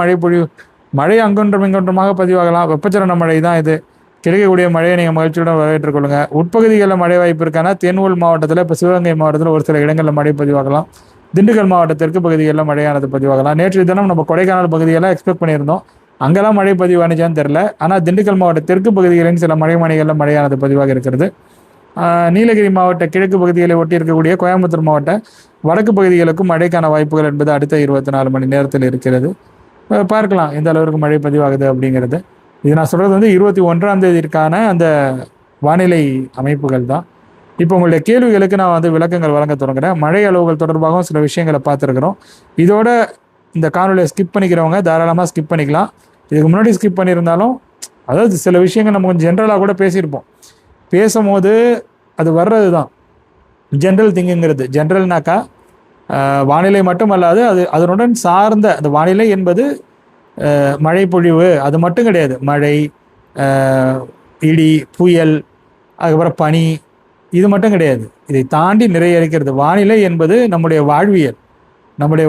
மழை அங்கொன்றும் இங்கொன்றுமாக பதிவாகலாம். வெப்பச்சலன மழை தான் இது. கிடைக்கக்கூடிய மழையை நீங்கள் மகிழ்ச்சியுடன் வரவேற்றுக் கொள்ளுங்க. உட்பகுதிகளில் மழை வாய்ப்பு இருக்கான தென் உள் மாவட்டத்தில், இப்போ சிவகங்கை மாவட்டத்தில் ஒரு சில இடங்களில் மழை பதிவாகலாம். திண்டுக்கல் மாவட்ட தெற்கு பகுதிகளில் மழையானது பதிவாகலாம். நேற்று தினம் நம்ம கொடைக்கானல் பகுதியெல்லாம் எக்ஸ்பெக்ட் பண்ணியிருந்தோம். அங்கெல்லாம் மழை பதிவானுச்சான்னு தெரில. ஆனால் திண்டுக்கல் மாவட்ட தெற்கு பகுதிகளின் சில மழைமணிகளில் மழையானது பதிவாக இருக்கிறது. நீலகிரி மாவட்ட கிழக்கு பகுதிகளை ஒட்டி இருக்கக்கூடிய கோயம்புத்தூர் மாவட்ட வடக்கு பகுதிகளுக்கும் மழைக்கான வாய்ப்புகள் என்பது அடுத்த 24 மணி நேரத்தில் இருக்கிறது. பார்க்கலாம் எந்த அளவிற்கு மழை பதிவாகுது அப்படிங்கிறது. இது நான் சொல்கிறது வந்து 21ஆம் தேதிக்கான அந்த வானிலை அமைப்புகள் தான். இப்போ உங்களுடைய கேள்விகளுக்கு நான் வந்து விளக்கங்கள் வழங்க தொடங்குறேன். மழை அளவுகள் தொடர்பாகவும் சில விஷயங்களை பார்த்துருக்குறோம். இதோட இந்த காணொலியை ஸ்கிப் பண்ணிக்கிறவங்க தாராளமாக ஸ்கிப் பண்ணிக்கலாம். இதுக்கு முன்னாடி ஸ்கிப் பண்ணியிருந்தாலும், அதாவது சில விஷயங்கள் நம்ம கொஞ்சம் ஜென்ரலாக கூட பேசியிருப்போம். பேசும்போது அது வர்றது தான் ஜென்ரல் திங்குங்கிறது. ஜென்ரல்னாக்கா வானிலை மட்டும் அல்லாது அதனுடன் சார்ந்த அந்த வானிலை என்பது மழை பொழிவு அது மட்டும் கிடையாது. மழை, இடி, புயல், அதுக்கப்புறம் பனி, இது மட்டும் கிடையாது. இதை தாண்டி நிறைய இருக்கிறது. வானிலை என்பது நம்முடைய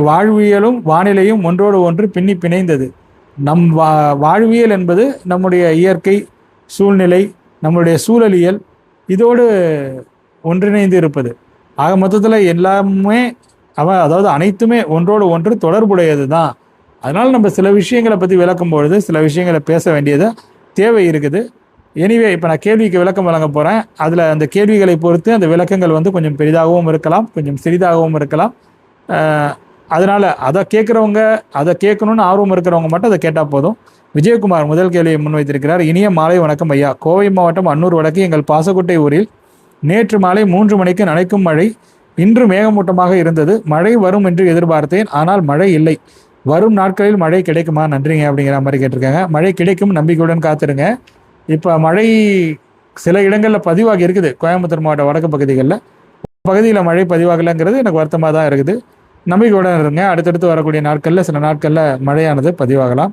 வாழ்வியலும் வானிலையும் ஒன்றோடு ஒன்று பின்னி பிணைந்தது. நம் வாழ்வியல் என்பது நம்முடைய இயற்கை சூழ்நிலை, நம்முடைய சூழலியல், இதோடு ஒன்றிணைந்து இருப்பது. ஆக மொத்தத்தில் எல்லாமே அதாவது அனைத்துமே ஒன்றோடு ஒன்று தொடர்புடையது தான். அதனால் நம்ம சில விஷயங்களை பற்றி விளக்கும் பொழுது சில விஷயங்களை பேச வேண்டியது தேவை இருக்குது. எனிவே, இப்போ நான் கேள்விக்கு விளக்கம் வழங்க போகிறேன். அதில் அந்த கேள்விகளை பொறுத்து அந்த விளக்கங்கள் வந்து கொஞ்சம் பெரிதாகவும் இருக்கலாம், கொஞ்சம் சிறிதாகவும் இருக்கலாம். அதனால் அதை கேட்கணும்னு ஆர்வம் இருக்கிறவங்க மட்டும் அதை கேட்டால் போதும். விஜயகுமார் முதல் கேள்வியை முன்வைத்திருக்கிறார். இனிய மாலை வணக்கம் ஐயா. கோவை மாவட்டம் அன்னூர் வடக்கு எங்கள் பாசக்குட்டை ஊரில் நேற்று மாலை 3 மணிக்கு நனைக்கும் மழை. இன்று மேகமூட்டமாக இருந்தது. மழை வரும் என்று எதிர்பார்த்தேன், ஆனால் மழை இல்லை. வரும் நாட்களில் மழை கிடைக்குமா? நன்றிங்க அப்படிங்கிற மாதிரி கேட்டிருக்காங்க. மழை கிடைக்கும், நம்பிக்கையுடன் காத்திருங்க. இப்போ மழை சில இடங்களில் பதிவாகி இருக்குது. கோயம்புத்தூர் மாவட்ட வடக்கு பகுதியில் மழை பதிவாகலைங்கிறது எனக்கு வருத்தமாக தான் இருக்குது. நம்பிக்கையுடன் இருங்க. அடுத்தடுத்து வரக்கூடிய நாட்களில் சில நாட்களில் மழையானது பதிவாகலாம்.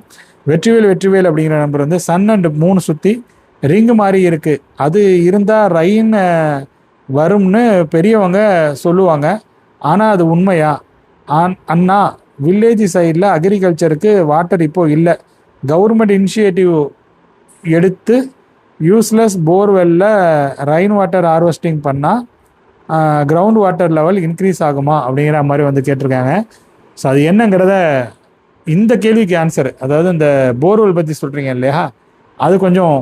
வெற்றிவேல் அப்படிங்கிற நம்பர் வந்து சன் அண்ட் 3 சுற்றி ரிங்கு மாதிரி இருக்குது. அது இருந்தால் ரெயின் வரும்னு பெரியவங்க சொல்லுவாங்க. ஆனால் அது உண்மையா? அண்ணா, வில்லேஜ் சைடில் அக்ரிகல்ச்சருக்கு வாட்டர் இப்போது இல்லை. கவர்மெண்ட் இனிஷியேட்டிவ் எடுத்து யூஸ்லெஸ் போர்வெல்லில் ரெயின் வாட்டர் ஹார்வெஸ்டிங் பண்ணால் கிரவுண்ட் வாட்டர் லெவல் இன்க்ரீஸ் ஆகுமா அப்படிங்கிற மாதிரி வந்து கேட்டிருக்காங்க. ஸோ அது என்னங்கிறத இந்த கேள்விக்கு ஆன்சர், அதாவது இந்த போர்வெல் பற்றி சொல்கிறீங்க இல்லையா, அது கொஞ்சம்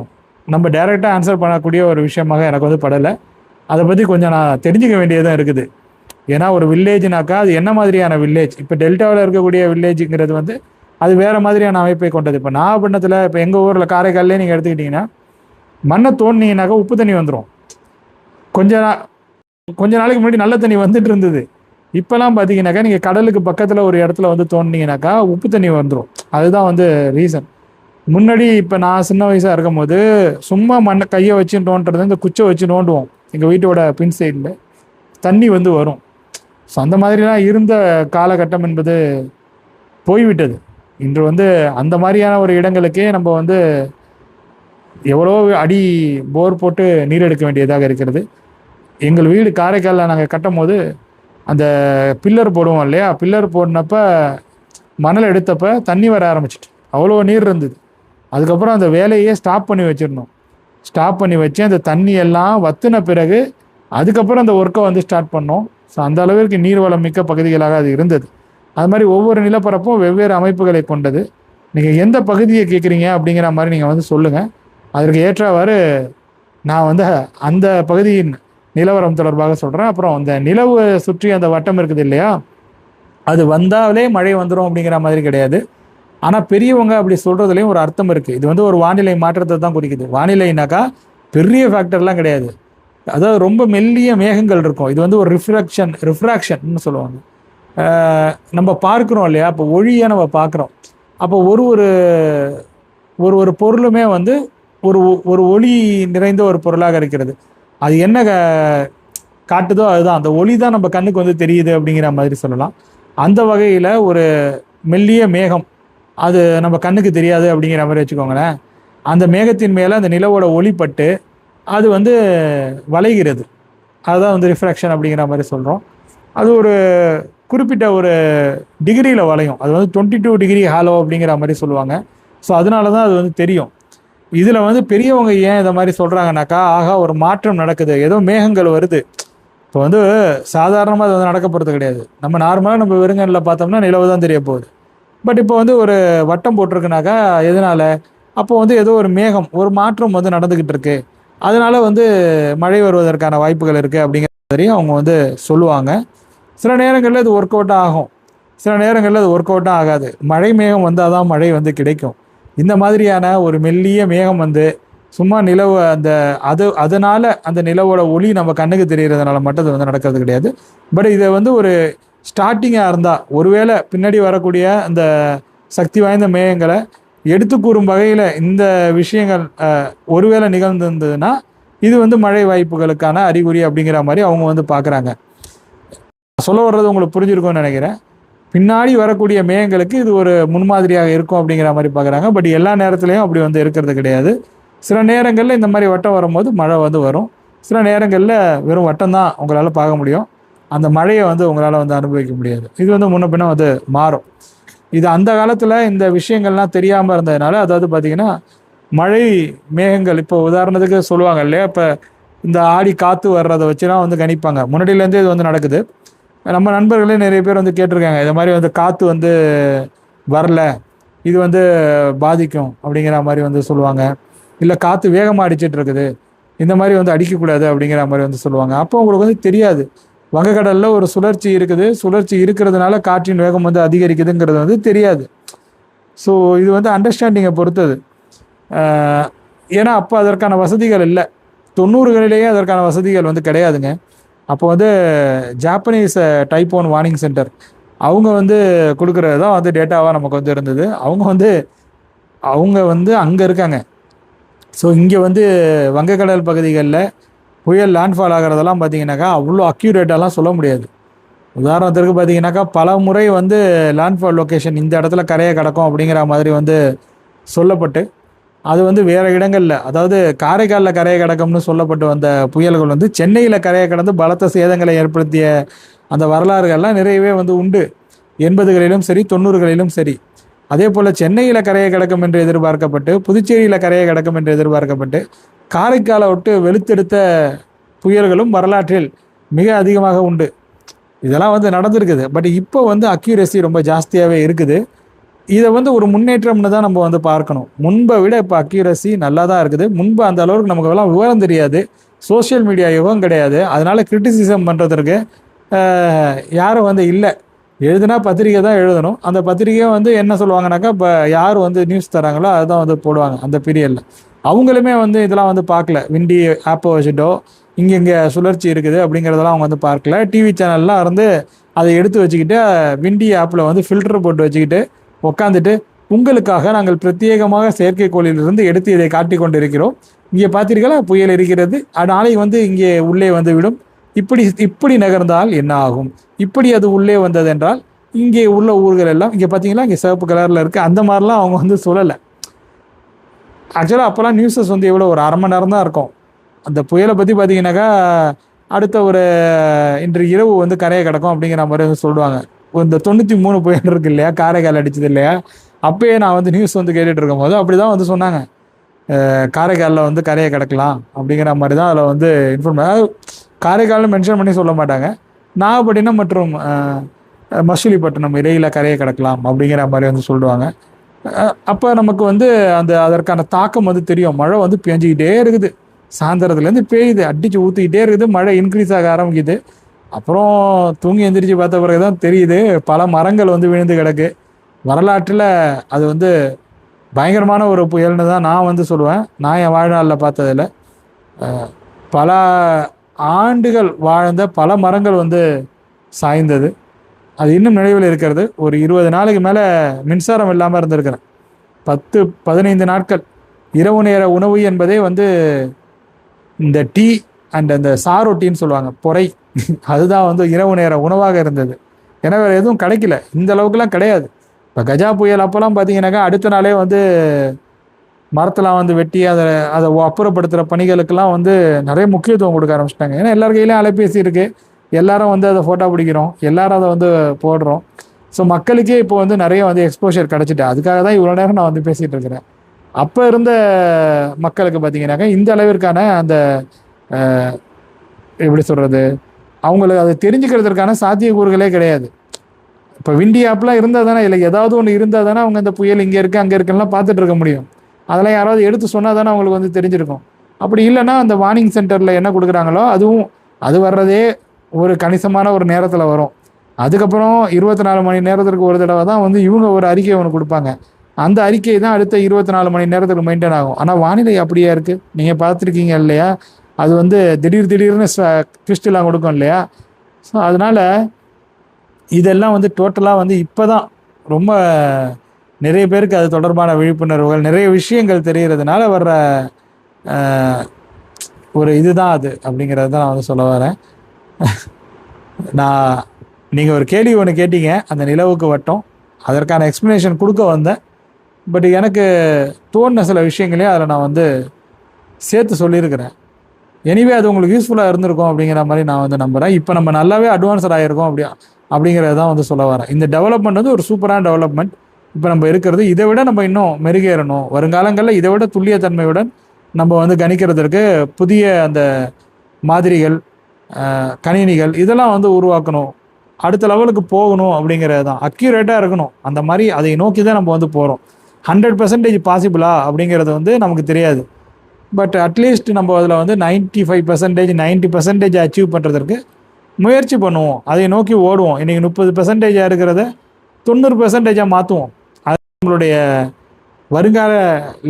நம்ம டைரெக்டாக ஆன்சர் பண்ணக்கூடிய ஒரு விஷயமாக எனக்கு வந்து படலை. அதை பற்றி கொஞ்சம் நான் தெரிஞ்சுக்க வேண்டியதாக இருக்குது. ஏன்னா ஒரு வில்லேஜ்னாக்கா அது என்ன மாதிரியான வில்லேஜ், இப்போ டெல்டாவில் இருக்கக்கூடிய வில்லேஜுங்கிறது வந்து அது வேறு மாதிரியான அமைப்பை கொண்டது. இப்போ நாகப்பட்டினத்தில், இப்போ எங்கள் ஊரில் காரைக்கால்லே நீங்கள் எடுத்துக்கிட்டிங்கன்னா மண்ணை தோண்டினீங்கன்னாக்கா உப்பு தண்ணி வந்துடும். கொஞ்ச நாளைக்கு முன்னாடி நல்ல தண்ணி வந்துட்டு இருந்தது. இப்போலாம் பார்த்தீங்கன்னாக்கா நீங்கள் கடலுக்கு பக்கத்தில் ஒரு இடத்துல வந்து தோண்டினீங்கன்னாக்கா உப்பு தண்ணி வந்துடும். அதுதான் வந்து ரீசன். முன்னாடி இப்போ நான் சின்ன வயசாக இருக்கும் போது சும்மா மண்ணை கையை வச்சு நோண்டுறது, இந்த குச்சை வச்சு நோண்டுவோம். எங்கள் வீட்டோட பின் சைடில் தண்ணி வந்து வரும். ஸோ அந்த மாதிரிலாம் இருந்த காலகட்டம் என்பது போய்விட்டது. இன்று வந்து அந்த மாதிரியான ஒரு இடங்களுக்கே நம்ம வந்து எவ்வளோ அடி போர் போட்டு நீர் எடுக்க வேண்டியதாக இருக்கிறது. எங்கள் வீடு காரைக்காலில் நாங்கள் கட்டும் போது அந்த பில்லர் போடுவோம் இல்லையா, பில்லர் போடினப்ப மணல் எடுத்தப்ப தண்ணி வர ஆரம்பிச்சிட்டு அவ்வளோ நீர் இருந்தது. அதுக்கப்புறம் அந்த வேலையே ஸ்டாப் பண்ணி வச்சிடணும். ஸ்டாப் பண்ணி வச்சு அந்த தண்ணி எல்லாம் வற்றின பிறகு அதுக்கப்புறம் அந்த ஒர்க்கை வந்து ஸ்டார்ட் பண்ணோம். ஸோ அந்த அளவிற்கு நீர்வளம் மிக்க பகுதிகளாக அது இருந்தது. அது மாதிரி ஒவ்வொரு நிலப்பரப்பும் வெவ்வேறு அமைப்புகளை கொண்டது. நீங்கள் எந்த பகுதியை கேட்குறீங்க அப்படிங்கிற மாதிரி நீங்கள் வந்து சொல்லுங்கள். அதற்கு ஏற்றவாறு நான் வந்து அந்த பகுதியின் நிலவரம் தொடர்பாக சொல்கிறேன். அப்புறம் அந்த நிலவு சுற்றி அந்த வட்டம் இருக்குது இல்லையா, அது வந்தாலே மழை வந்துடும் அப்படிங்கிற மாதிரி கிடையாது. ஆனால் பெரியவங்க அப்படி சொல்கிறதுலேயும் ஒரு அர்த்தம் இருக்குது. இது வந்து ஒரு வானிலை மாற்றத்தை தான் குறிக்குது. வானிலைனாக்கா பெரிய ஃபேக்டர்லாம் கிடையாது. அதாவது ரொம்ப மெல்லிய மேகங்கள் இருக்கும். இது வந்து ஒரு ரிஃப்ராக்ஷன் சொல்லுவாங்க. நம்ம பார்க்குறோம் இல்லையா, அப்போ ஒளியை நம்ம பார்க்குறோம். அப்போ ஒரு ஒரு ஒரு ஒரு பொருளுமே வந்து ஒரு ஒரு ஒளி நிறைந்த ஒரு பொருளாக இருக்கிறது. அது என்ன காட்டுதோ அதுதான், அந்த ஒளி தான் நம்ம கண்ணுக்கு வந்து தெரியுது அப்படிங்கிற மாதிரி சொல்லலாம். அந்த வகையில் ஒரு மெல்லிய மேகம் அது நம்ம கண்ணுக்கு தெரியாது அப்படிங்கிற மாதிரி வச்சுக்கோங்களேன். அந்த மேகத்தின் மேலே அந்த நிலவோட ஒளிப்பட்டு அது வந்து வளைகிறது. அதுதான் வந்து ரிஃப்ராக்ஷன் அப்படிங்கிற மாதிரி சொல்கிறோம். அது ஒரு குறிப்பிட்ட ஒரு டிகிரியில் வளையும். அது வந்து 22 டிகிரி ஹாலோ அப்படிங்கிற மாதிரி சொல்லுவாங்க. ஸோ அதனால தான் அது வந்து தெரியும். இதில் வந்து பெரியவங்க ஏன் இதை மாதிரி சொல்கிறாங்கனாக்கா, ஆகா ஒரு மாற்றம் நடக்குது, ஏதோ மேகங்கள் வருது. இப்போ வந்து சாதாரணமாக அது வந்து நடக்க போகிறது கிடையாது. நம்ம நார்மலாக நம்ம வெறுங்கனில் பார்த்தோம்னா நிலவு தான் தெரிய போகுது. பட் இப்போ வந்து ஒரு வட்டம் போட்டிருக்குனாக்கா எதனால், அப்போ வந்து ஏதோ ஒரு மேகம், ஒரு மாற்றம் வந்து நடந்துக்கிட்டு இருக்கு, அதனால வந்து மழை வருவதற்கான வாய்ப்புகள் இருக்குது அப்படிங்கிற மாதிரி அவங்க வந்து சொல்லுவாங்க. சில நேரங்களில் இது ஒர்க் அவுட்டாக ஆகும், சில நேரங்களில் அது ஒர்க் அவுட்டாக ஆகாது. மழை மேகம் வந்தால் தான் மழை வந்து கிடைக்கும். இந்த மாதிரியான ஒரு மெல்லிய மேகம் வந்து சும்மா நிலவு அதனால அந்த நிலவோட ஒளி நம்ம கண்ணுக்கு தெரிகிறதுனால மட்டும் அது வந்து நடக்கிறது கிடையாது. பட் இதை வந்து ஒரு ஸ்டார்டிங்காக இருந்தால், ஒருவேளை பின்னாடி வரக்கூடிய அந்த சக்தி வாய்ந்த மேகங்களை எடுத்து கூறும் வகையில் இந்த விஷயங்கள் ஒருவேளை நிகழ்ந்திருந்ததுன்னா இது வந்து மழை வாய்ப்புகளுக்கான அறிகுறி அப்படிங்கிற மாதிரி அவங்க வந்து பார்க்குறாங்க. சொல்ல வர்றது உங்களுக்கு புரிஞ்சிருக்கும்னு நினைக்கிறேன். பின்னாடி வரக்கூடிய மேகங்களுக்கு இது ஒரு முன்மாதிரியாக இருக்கும் அப்படிங்கிற மாதிரி பார்க்குறாங்க. பட் எல்லா நேரத்துலையும் அப்படி வந்து இருக்கிறது கிடையாது. சில நேரங்களில் இந்த மாதிரி வட்டம் வரும்போது மழை வந்து வரும். சில நேரங்களில் வெறும் வட்டம் தான் உங்களால் பார்க்க முடியும், அந்த மழையை வந்து உங்களால் வந்து அனுபவிக்க முடியாது. இது வந்து முன்ன பின்ன வந்து மாறும். இது அந்த காலத்தில் இந்த விஷயங்கள்லாம் தெரியாமல் இருந்ததுனால, அதாவது பார்த்திங்கன்னா மழை மேகங்கள் இப்போ உதாரணத்துக்கு சொல்லுவாங்க இல்லையா, இப்போ இந்த ஆடி காற்று வர்றதை வச்சுலாம் வந்து கணிப்பாங்க. முன்னாடியிலேருந்தே இது வந்து நடக்குது. நம்ம நண்பர்களே நிறைய பேர் வந்து கேட்டிருக்காங்க, இது மாதிரி வந்து காற்று வந்து வரல, இது வந்து பாதிக்கும் அப்படிங்கிற மாதிரி வந்து சொல்லுவாங்க. இல்லை காற்று வேகமாக அடிச்சிட்டு இருக்குது, இந்த மாதிரி வந்து அடிக்கக்கூடாது அப்படிங்கிற மாதிரி வந்து சொல்லுவாங்க. அப்போ உங்களுக்கு வந்து தெரியாது, வங்கக்கடலில் ஒரு சுழற்சி இருக்குது, சுழற்சி இருக்கிறதுனால காற்றின் வேகம் வந்து அதிகரிக்குதுங்கிறது வந்து தெரியாது. ஸோ இது வந்து அண்டர்ஸ்டாண்டிங்கை பொறுத்தது. ஏன்னா அப்போ அதற்கான வசதிகள் இல்லை. 90களிலேயே அதற்கான வசதிகள் வந்து கிடையாதுங்க. அப்போ வந்து ஜாப்பனீஸ் டைஃபோன் வார்னிங் சென்டர் அவங்க வந்து கொடுக்குறது தான் வந்து டேட்டாவாக நமக்கு வந்து இருந்தது. அவங்க வந்து அங்கே இருக்காங்க. ஸோ இங்கே வந்து வங்கக்கடல் பகுதிகளில் புயல் லேண்ட்ஃபால் ஆகிறதெல்லாம் பார்த்தீங்கன்னாக்கா அவ்வளோ அக்யூரேட்டாலாம் சொல்ல முடியாது. உதாரணத்திற்கு பார்த்தீங்கன்னாக்கா பல முறை வந்து லேண்ட்ஃபால் லொக்கேஷன் இந்த இடத்துல கரையை கடக்கும் அப்படிங்கிற மாதிரி வந்து சொல்லப்பட்டு, அது வந்து வேறு இடங்களில், அதாவது காரைக்காலில் கரையை கடக்கும்னு சொல்லப்பட்டு வந்த புயல்கள் வந்து சென்னையில் கரையை கடந்து பலத்த சேதங்களை ஏற்படுத்திய அந்த வரலாறுகள்லாம் நிறையவே வந்து உண்டு. 80களிலும் சரி 90களிலும் சரி. அதே போல் சென்னையில் கரையை கடக்கும் என்று எதிர்பார்க்கப்பட்டு, புதுச்சேரியில் கரையை கடக்கும் என்று எதிர்பார்க்கப்பட்டு, காரைக்காலை விட்டு வெளுத்தெடுத்த புயல்களும் வரலாற்றில் மிக அதிகமாக உண்டு. இதெல்லாம் வந்து நடந்திருக்குது. பட் இப்போ வந்து அக்யூரசி ரொம்ப ஜாஸ்தியாகவே இருக்குது. இதை வந்து ஒரு முன்னேற்றம்னு தான் நம்ம வந்து பார்க்கணும். முன்பை விட இப்போ அக்யூரசி நல்லா தான் இருக்குது. முன்பு அந்த அளவுக்கு நமக்கு எல்லாம் விவரம் தெரியாது, சோஷியல் மீடியா யுகம் கிடையாது. அதனால் கிரிட்டிசிசம் பண்ணுறதுக்கு யாரும் வந்து இல்லை. எழுதுனா பத்திரிக்கை தான் எழுதணும். அந்த பத்திரிக்கையை வந்து என்ன சொல்லுவாங்கனாக்கா, இப்போ யார் வந்து நியூஸ் தராங்களோ அதுதான் வந்து போடுவாங்க. அந்த பீரியடில் அவங்களுமே வந்து இதெல்லாம் வந்து பார்க்கல. விண்டி ஆப்பை வச்சுட்டோ இங்கே சுழற்சி இருக்குது அப்படிங்கிறதெல்லாம் அவங்க வந்து பார்க்கல. டிவி சேனல்லாம் இருந்து அதை எடுத்து வச்சுக்கிட்டு விண்டி ஆப்பில் வந்து ஃபில்டர் போட்டு வச்சுக்கிட்டு உட்காந்துட்டு, உங்களுக்காக நாங்கள் பிரத்யேகமாக செயற்கைக்கோளிலிருந்து எடுத்து இதை காட்டி கொண்டு இருக்கிறோம், இங்கே பார்த்தீர்களா புயல் இருக்கிறது, நாளைக்கு வந்து இங்கே உள்ளே வந்து விடும், இப்படி நகர்ந்தால் என்ன ஆகும், இப்படி அது உள்ளே வந்தது என்றால் இங்கே உள்ள ஊர்கள் எல்லாம் இங்கே பார்த்தீங்களா இங்கே சிவப்பு கலரில் இருக்குது, அந்த மாதிரிலாம் அவங்க வந்து சொல்லலை. ஆக்சுவலாக அப்போல்லாம் நியூஸஸ் வந்து எவ்வளோ ஒரு 1/2 மணி நேரம் தான் இருக்கும். அந்த புயலை பற்றி பார்த்தீங்கன்னாக்கா அடுத்த ஒரு இன்று இரவு வந்து கரையை கிடக்கும் அப்படிங்கிற மாதிரி வந்து சொல்லுவாங்க. இந்த 93 புயல் இருக்கு இல்லையா, காரைக்கால் அடிச்சது இல்லையா, அப்பயே நான் வந்து நியூஸ் வந்து கேட்டுட்டு இருக்கும் போது அப்படி தான் வந்து சொன்னாங்க, காரைக்காலில் வந்து கரையை கிடக்கலாம் அப்படிங்கிற மாதிரி தான் அதில் வந்து இன்ஃபார்ம். அதாவது காரைக்கால்னு மென்ஷன் பண்ணி சொல்ல மாட்டாங்க, நாகப்பட்டினம் மற்றும் மசூலிப்பட்டினம் இடையில கரையை கிடக்கலாம் அப்படிங்கிற மாதிரி வந்து சொல்லுவாங்க. அப்போ நமக்கு வந்து அதற்கான தாக்கம் வந்து தெரியும். மழை வந்து பெஞ்சிக்கிட்டே இருக்குது, சாயந்தரத்துலேருந்து பெய்யுது, அடித்து ஊற்றிக்கிட்டே இருக்குது, மழை இன்க்ரீஸ் ஆக ஆரம்பிக்குது. அப்புறம் தூங்கி எந்திரிச்சு பார்த்த பிறகு தான் தெரியுது பல மரங்கள் வந்து விழுந்து கிடக்கு. வரலாற்றில் அது வந்து பயங்கரமான ஒரு புயல்னு தான் நான் வந்து சொல்லுவேன். நான் என் வாழ்நாளில் பார்த்ததில் பல ஆண்டுகள் வாழ்ந்த பல மரங்கள் வந்து சாய்ந்தது. அது இன்னும் நினைவில் இருக்கிறது. ஒரு 20 நாளைக்கு மேலே மின்சாரம் இல்லாமல் இருந்திருக்கிறேன். 10-15 நாட்கள் இரவு நேர உணவு என்பதே வந்து இந்த டீ அண்ட் அந்த சாரொட்டின்னு சொல்லுவாங்க, பொறை, அதுதான் வந்து இரவு நேர உணவாக இருந்தது. ஏன்னா வேறு எதுவும் கிடைக்கல, இந்த அளவுக்குலாம் கிடையாது. இப்போ கஜா புயல் அப்போல்லாம் பார்த்தீங்கன்னாக்கா அடுத்த நாளே வந்து மரத்தெல்லாம் வந்து வெட்டி அதை அப்புறப்படுத்துகிற பணிகளுக்கெல்லாம் வந்து நிறைய முக்கியத்துவம் கொடுக்க ஆரம்பிச்சிட்டாங்க. ஏன்னா எல்லார் கையிலையும் அலைபேசி இருக்குது, எல்லாரும் வந்து அதை ஃபோட்டோ பிடிக்கிறோம், எல்லாரும் அதை வந்து போடுறோம். ஸோ மக்களுக்கே இப்போ வந்து நிறைய வந்து எக்ஸ்போஷர் கிடச்சிட்டு, அதுக்காக தான் இவ்வளோ நேரம் நான் வந்து பேசிகிட்டு இருக்கிறேன். அப்போ இருந்த மக்களுக்கு பார்த்தீங்கன்னாக்கா இந்த அளவிற்கான அந்த எப்படி சொல்கிறது, அவங்களுக்கு அதை தெரிஞ்சுக்கிறதுக்கான சாத்தியக்கூறுகளே கிடையாது. இப்போ விண்டி ஆப்லாம் இருந்தால் தானே, இல்லை ஏதாவது ஒன்று இருந்தால் தானே அவங்க இந்த புயல் இங்கே இருக்குது அங்கே இருக்குலாம் பார்த்துட்டு இருக்க முடியும். அதெல்லாம் யாராவது எடுத்து சொன்னால் தானே அவங்களுக்கு வந்து தெரிஞ்சிருக்கும். அப்படி இல்லைன்னா அந்த வார்னிங் சென்டரில் என்ன கொடுக்குறாங்களோ அது வர்றதே ஒரு கணிசமான ஒரு நேரத்தில் வரும். அதுக்கப்புறம் 24 மணி நேரத்திற்கு ஒரு தடவை தான் வந்து இவங்க ஒரு அறிக்கை ஒன்று கொடுப்பாங்க. அந்த அறிக்கை தான் அடுத்த 24 மணி நேரத்துக்கு மெயின்டைன் ஆகும். ஆனால் வானிலை அப்படியா இருக்குது, நீங்கள் பார்த்துருக்கீங்க இல்லையா? அது வந்து திடீர்னு ட்விஸ்டெல்லாம் கொடுக்கும் இல்லையா? ஸோ அதனால் இதெல்லாம் வந்து டோட்டலாக வந்து இப்போ தான் ரொம்ப நிறைய பேருக்கு அது தொடர்பான விழிப்புணர்வுகள், நிறைய விஷயங்கள் தெரிகிறதுனால வர்ற ஒரு இதுதான் அது அப்படிங்கிறது தான் நான் வந்து சொல்ல வரேன். நீங்கள் ஒரு கேள்வி ஒன்று கேட்டீங்க, அந்த நிலவுக்கு வட்டம், அதற்கான எக்ஸ்ப்ளனேஷன் கொடுக்க வந்தேன். பட் எனக்கு தோணுன சில விஷயங்களையும் அதில் நான் வந்து சேர்த்து சொல்லியிருக்கிறேன். எனிவே அது உங்களுக்கு யூஸ்ஃபுல்லாக இருந்திருக்கும் அப்படிங்கிற மாதிரி நான் வந்து நம்புகிறேன். இப்போ நம்ம நல்லாவே அட்வான்ஸ்ட் ஆகிருக்கோம் அப்படிங்கிறது தான் வந்து சொல்ல வரேன். இந்த டெவலப்மெண்ட் வந்து ஒரு சூப்பரான டெவலப்மெண்ட். இப்போ நம்ம இருக்கிறது இதை விட நம்ம இன்னும் மெருகேறணும். வருங்காலங்களில் இதை விட துல்லியத்தன்மையுடன் நம்ம வந்து கணிக்கிறதுக்கு புதிய அந்த மாதிரிகள், கணினிகள் இதெல்லாம் வந்து உருவாக்கணும். அடுத்த லெவலுக்கு போகணும் அப்படிங்கிறது தான், அக்யூரேட்டாக இருக்கணும். அந்த மாதிரி அதை நோக்கி தான் நம்ம வந்து போகிறோம். 100% பாசிபிளா அப்படிங்கிறது வந்து நமக்கு தெரியாது. பட் அட்லீஸ்ட் நம்ம அதில் வந்து 95%, 90% அச்சீவ் பண்ணுறதுக்கு முயற்சி பண்ணுவோம், அதை நோக்கி ஓடுவோம். இன்றைக்கி 30% இருக்கிறத 90% மாற்றுவோம். அது நம்மளுடைய வருங்கால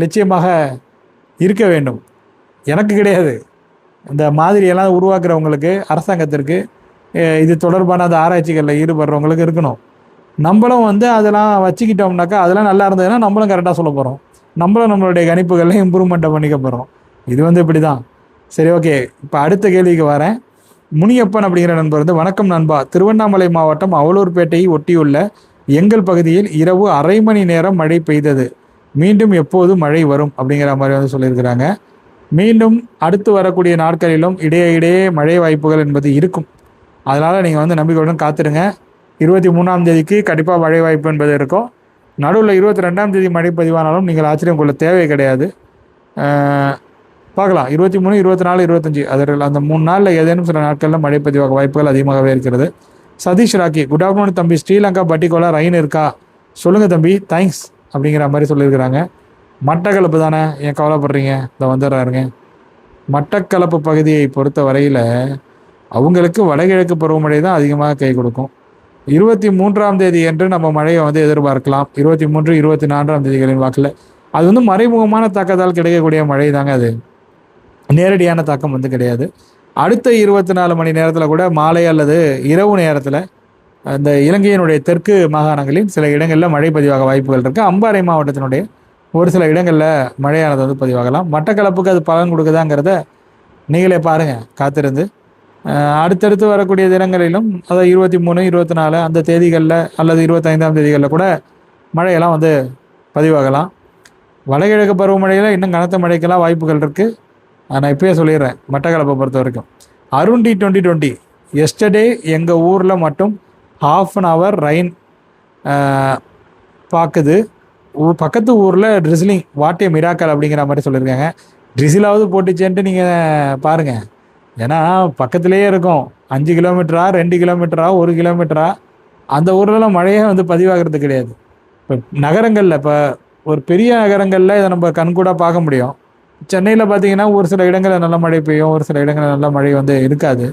லட்சியமாக இருக்க வேண்டும். எனக்கு கிடையாது, இந்த மாதிரியெல்லாம் உருவாக்குறவங்களுக்கு, அரசாங்கத்திற்கு, இது தொடர்பான அந்த ஆராய்ச்சிகளில் ஈடுபடுறவங்களுக்கு இருக்கணும். நம்மளும் வந்து அதெல்லாம் வச்சுக்கிட்டோம்னாக்கா அதெல்லாம் நல்லா இருந்ததுன்னா நம்மளும் கரெக்டாக சொல்ல போகிறோம், நம்மளும் நம்மளுடைய கணிப்புகளில் இம்ப்ரூவ்மெண்ட்டை பண்ணிக்க போகிறோம். இது வந்து இப்படி தான். சரி, ஓகே. இப்போ அடுத்த கேள்விக்கு வரேன். முனியப்பன் அப்படிங்கிற நண்பர் வந்து, வணக்கம் நண்பா, திருவண்ணாமலை மாவட்டம் அவலூர்பேட்டையை ஒட்டியுள்ள எங்கள் பகுதியில் இரவு அரை மணி நேரம் மழை பெய்தது. மீண்டும் எப்போது மழை வரும் அப்படிங்கிற மாதிரி வந்து சொல்லியிருக்கிறாங்க. மீண்டும் அடுத்து வரக்கூடிய நாட்களிலும் இடையே மழை வாய்ப்புகள் என்பது இருக்கும். அதனால் நீங்கள் வந்து நம்பிக்கையுடன் காத்துருங்க. 23ஆம் தேதிக்கு கண்டிப்பாக மழை வாய்ப்பு என்பது இருக்கும். நடுவில் 22ஆம் தேதி மழை பதிவானாலும் நீங்கள் ஆச்சரியம் கொள்ள தேவை கிடையாது. பார்க்கலாம். 23, 24, 25 அதில் அந்த 3 நாளில் ஏதேனும் சில நாட்களில் மழை பதிவாக வாய்ப்புகள் அதிகமாகவே இருக்கிறது. சதீஷ் ராக்கி, குட் ஆஃப்டர்நூன் தம்பி, ஸ்ரீலங்கா பட்டிக்கோலா ரெயின் இருக்கா சொல்லுங்கள் தம்பி, தேங்க்ஸ் அப்படிங்கிற மாதிரி சொல்லியிருக்கிறாங்க. மட்டக்களப்பு தானே, ஏன் கவலைப்படுறீங்க, இதை வந்துடுறாருங்க. மட்டக்களப்பு பகுதியை பொறுத்த வரையில் அவங்களுக்கு வடகிழக்கு பருவமழை தான் அதிகமாக கை கொடுக்கும். 23ஆம் தேதி என்று நம்ம மழையை வந்து எதிர்பார்க்கலாம். 23, 24ஆம் தேதிகளின் வாக்கில் அது வந்து மறைமுகமான தாக்கத்தால் கிடைக்கக்கூடிய மழை தாங்க, அது நேரடியான தாக்கம் வந்து கிடையாது. அடுத்த 24 மணி நேரத்தில் கூட மாலை அல்லது இரவு நேரத்தில் அந்த இலங்கையினுடைய தெற்கு மாகாணங்களில் சில இடங்களில் மழை பதிவாக வாய்ப்புகள் இருக்குது. அம்பாறை மாவட்டத்தினுடைய ஒரு சில இடங்களில் மழையானது வந்து பதிவாகலாம். மட்டக்களப்புக்கு அது பலன் கொடுக்குதாங்கிறத நீங்களே பாருங்கள் காத்திருந்து. அடுத்தடுத்து வரக்கூடிய தினங்களிலும், அதாவது 23, 24 அந்த தேதிகளில் அல்லது 25ஆம் தேதிகளில் கூட மழையெல்லாம் வந்து பதிவாகலாம். வடகிழக்கு பருவமழையில் இன்னும் கனத்த மழைக்கெல்லாம் வாய்ப்புகள் இருக்குது. நான் இப்போயே சொல்லிடுறேன். மட்டக்களப்பை பொறுத்த வரைக்கும் அருண் T2020 எஸ்டர்டே எங்கள் ஊரில் மட்டும் ½ ரெயின் பார்க்குது. பக்கத்து ஊரில் ட்ரிஸ்லிங், வாட் ஏ மிராக்கல் அப்படிங்கிற மாதிரி சொல்லியிருக்காங்க. ட்ரிசிலாவது போட்டுச்சேன்ட்டு நீங்கள் பாருங்கள். ஏன்னா பக்கத்துலேயே இருக்கும். 5 கிலோமீட்டரா, 2 கிலோமீட்டரா, 1 கிலோமீட்டரா, அந்த ஊர்லலாம் மழையே வந்து பதிவாகிறது கிடையாது. இப்போ நகரங்களில், இப்போ ஒரு பெரிய நகரங்களில் இதை நம்ம கண்கூட பார்க்க முடியும். சென்னையில் பார்த்தீங்கன்னா ஒரு சில இடங்களில் நல்ல மழை பெய்யும், ஒரு சில இடங்களில் நல்ல மழை வந்து இருக்காது.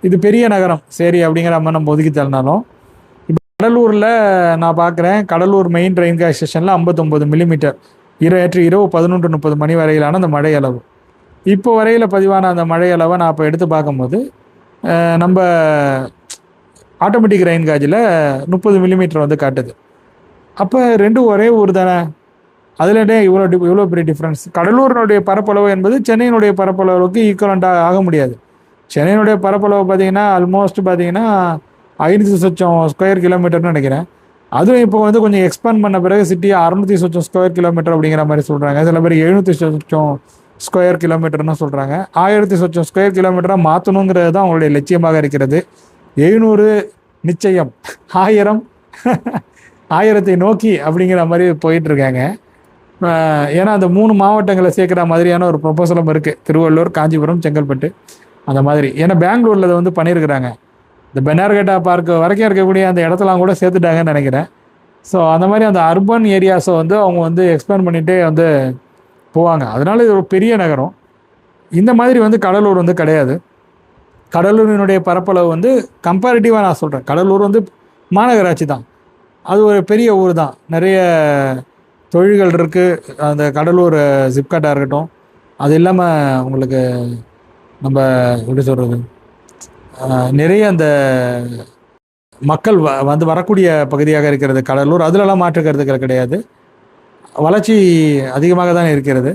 இது பெரிய நகரம் சரி அப்படிங்கிற மாதிரி நம்ம ஒதுக்கி தள்ளினாலும், இப்போ கடலூரில் நான் பார்க்குறேன், கடலூர் மெயின் ரெயின்காஜ் ஸ்டேஷனில் 59 மில்லிமீட்டர் நேற்று இரவு 11:30 மணி வரையிலான அந்த மழை அளவு. இப்போ வரையில் பதிவான அந்த மழை அளவை நான் இப்போ எடுத்து பார்க்கும்போது நம்ம ஆட்டோமேட்டிக் ரெயின்காஜில் 30 மில்லிமீட்டர் வந்து காட்டுது. அப்போ ரெண்டும் ஒரே ஊர் தானே, அதில் இவ்வளோ பெரிய டிஃப்ரென்ஸ். கடலூரினுடைய பரப்பளவு என்பது சென்னையினுடைய பரப்பளவுக்கு ஈக்குவலண்ட்டாக ஆக முடியாது. சென்னையினுடைய பரப்பளவு பார்த்தீங்கன்னா ஆல்மோஸ்ட் பார்த்தீங்கன்னா 500 சொச்சம் ஸ்கொயர் கிலோமீட்டர்னு நினைக்கிறேன். அதுவும் இப்போ வந்து கொஞ்சம் எக்ஸ்பேண்ட் பண்ண பிறகு சிட்டி 600 சொச்சம் ஸ்கொயர் கிலோமீட்டர் அப்படிங்கிற மாதிரி சொல்கிறாங்க. சில பேர் 700 சொச்சம் ஸ்கொயர் கிலோமீட்டர்னு சொல்கிறாங்க. 1000 சொச்சம் ஸ்கொயர் கிலோமீட்டராக மாற்றணுங்கிறது தான் அவங்களுடைய லட்சியமாக இருக்கிறது. 700 நிச்சயம், 1000 1000 நோக்கி அப்படிங்கிற மாதிரி போயிட்டுருக்காங்க. ஏன்னா அந்த 3 மாவட்டங்களை சேர்க்குற மாதிரியான ஒரு ப்ரொபோசலும் இருக்குது, திருவள்ளூர், காஞ்சிபுரம், செங்கல்பட்டு அந்த மாதிரி. ஏன்னா பெங்களூரில் அதை வந்து பண்ணியிருக்கிறாங்க. இந்த பெனார்கேட்டா பார்க் வரைக்கும் இருக்கக்கூடிய அந்த இடத்தெல்லாம் கூட சேர்த்துட்டாங்கன்னு நினைக்கிறேன். ஸோ அந்த மாதிரி அந்த அர்பன் ஏரியாஸை வந்து அவங்க வந்து எக்ஸ்பேண்ட் பண்ணிகிட்டே வந்து போவாங்க. அதனால இது ஒரு பெரிய நகரம். இந்த மாதிரி வந்து கடலூர் வந்து கிடையாது. கடலூரினுடைய பரப்பளவு வந்து கம்பேரிட்டிவாக நான் சொல்கிறேன், கடலூர் வந்து மாநகராட்சி தான், அது ஒரு பெரிய ஊர் தான், நிறைய தொழில்கள் இருக்குது. அந்த கடலூர் ஜிப்காட்டாக இருக்கட்டும், அது இல்லாமல் உங்களுக்கு நம்ம எப்படி சொல்கிறது, நிறைய அந்த மக்கள் வந்து வரக்கூடிய பகுதியாக இருக்கிறது கடலூர். அதிலெல்லாம் மாற்றுக்கிறதுக்கு கிடையாது, வளர்ச்சி அதிகமாக தான் இருக்கிறது.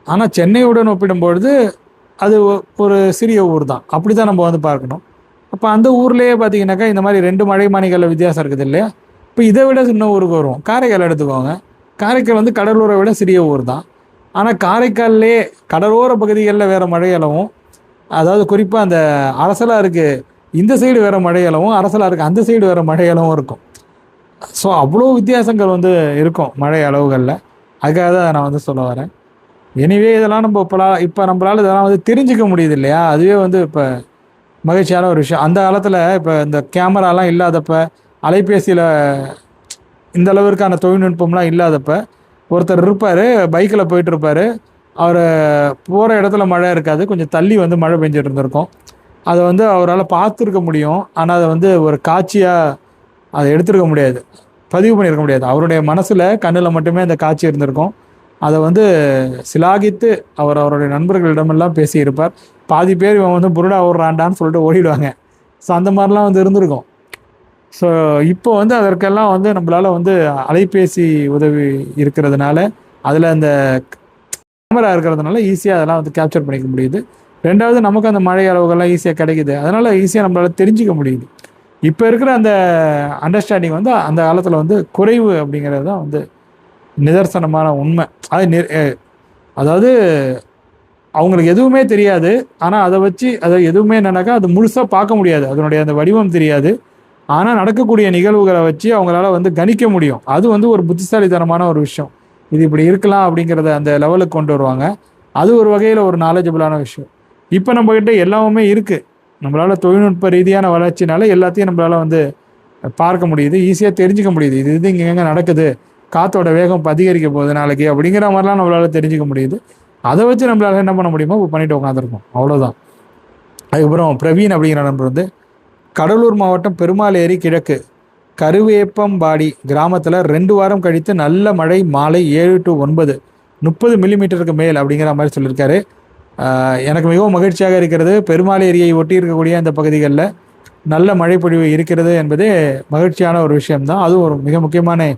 ஆனால் சென்னையுடன் ஒப்பிடும்பொழுது அது ஒரு சிறிய ஊர் தான், அப்படி தான் நம்ம வந்து பார்க்கணும். அப்போ அந்த ஊர்லேயே பார்த்தீங்கன்னாக்கா இந்த மாதிரி 2 மழை மானிகளில் வித்தியாசம் இருக்குது இல்லையா. இப்போ இதை விட சின்ன ஊருக்கு வருவோம், காரைக்கால் எடுத்துக்கோங்க. காரைக்கால் வந்து கடலூரை விட சிறிய ஊர் தான். ஆனால் காரைக்கால்லே கடலோர பகுதிகளில் வேறு மழை அளவும், அதாவது குறிப்பாக அந்த அரசலாக இருக்குது இந்த சைடு வேறு மழை அளவும், அரசலாக இருக்குது அந்த சைடு வேறு மழை அளவும் இருக்கும். ஸோ அவ்வளோ வித்தியாசங்கள் வந்து இருக்கும் மழை அளவுகளில். அதுக்காக தான் நான் வந்து சொல்ல வரேன். எனிவே இதெல்லாம் நம்ம இப்போ நம்மளால் இதெல்லாம் வந்து தெரிஞ்சிக்க முடியுது இல்லையா, அதுவே வந்து இப்போ மகிழ்ச்சியான ஒரு விஷயம். அந்த காலத்தில் இப்போ இந்த கேமராலாம் இல்லாதப்ப, அலைபேசியில் இந்த அளவிற்கான தொழில்நுட்பம்லாம் இல்லாதப்ப ஒருத்தர் இருப்பார், பைக்கில் போயிட்டுருப்பார், அவர் போகிற இடத்துல மழை இருக்காது, கொஞ்சம் தள்ளி வந்து மழை பெஞ்சிட்டு இருந்திருக்கும். அதை வந்து அவரால் பார்த்துருக்க முடியும், ஆனால் அதை வந்து ஒரு காட்சியாக அதை எடுத்துருக்க முடியாது, பதிவு பண்ணியிருக்க முடியாது. அவருடைய மனசில் கண்ணில் மட்டுமே அந்த காட்சி இருந்திருக்கும். அதை வந்து சிலாகித்து அவருடைய நண்பர்களிடமெல்லாம் பேசியிருப்பார். பாதி பேர் இவன் வந்து புருடா ஓடுறான்டான்னு சொல்லிட்டு ஓடிடுவாங்க. ஸோ அந்த மாதிரிலாம் வந்து இருந்திருக்கும். ஸோ இப்போ வந்து அதற்கெல்லாம் வந்து நம்மளால் வந்து அலைபேசி உதவி இருக்கிறதுனால, அதில் அந்த கேமரா இருக்கிறதுனால ஈஸியாக அதெல்லாம் வந்து கேப்சர் பண்ணிக்க முடியுது. ரெண்டாவது நமக்கு அந்த மழை அளவுகள்லாம் ஈஸியாக கிடைக்குது, அதனால் ஈஸியாக நம்மளால் தெரிஞ்சிக்க முடியுது. இப்போ இருக்கிற அந்த அண்டர்ஸ்டாண்டிங் வந்து அந்த காலத்தில் வந்து குறைவு அப்படிங்கிறது தான் வந்து நிதர்சனமான உண்மை. அதாவது அவங்களுக்கு எதுவுமே தெரியாது, ஆனால் அதை வச்சு அதை எதுவுமே என்னன்னாக்கா அது முழுசாக பார்க்க முடியாது, அதனுடைய அந்த வடிவம் தெரியாது. ஆனால் நடக்கக்கூடிய நிகழ்வுகளை வச்சு அவங்களால வந்து கணிக்க முடியும். அது வந்து ஒரு புத்திசாலித்தனமான ஒரு விஷயம். இது இப்படி இருக்கலாம் அப்படிங்கிறத அந்த லெவலுக்கு கொண்டு வருவாங்க. அது ஒரு வகையில் ஒரு நாலேஜபிளான விஷயம். இப்போ நம்மக்கிட்ட எல்லாமே இருக்குது, நம்மளால் தொழில்நுட்ப ரீதியான வளர்ச்சினால எல்லாத்தையும் நம்மளால் வந்து பார்க்க முடியுது, ஈஸியாக தெரிஞ்சிக்க முடியுது. இது இங்கே நடக்குது, காற்றோட வேகம் அதிகரிக்க போகுது நாளைக்கு அப்படிங்கிற மாதிரிலாம் நம்மளால் தெரிஞ்சிக்க முடியுது. அதை வச்சு நம்மளால் என்ன பண்ண முடியுமோ இப்போ பண்ணிட்டு உட்காந்துருக்கோம், அவ்வளோதான். அதுக்கப்புறம் பிரவீன் அப்படிங்கிற நண்பர் வந்து கடலூர் மாவட்டம் பெருமாள் ஏரி கிழக்கு கருவேப்பம்பாடி கிராமத்தில் 2 வாரம் கழித்து நல்ல மழை, மாலை 7 to 9 30 மில்லிமீட்டருக்கு மேல் அப்படிங்கிற மாதிரி சொல்லியிருக்காரு. எனக்கு மிகவும் மகிழ்ச்சியாக இருக்கிறது. பெருமாள் ஏரியை ஒட்டி இருக்கக்கூடிய அந்த பகுதிகளில் நல்ல மழைப்பொழிவு இருக்கிறது என்பதே மகிழ்ச்சியான ஒரு விஷயம்தான். அதுவும் ஒரு மிக முக்கியமான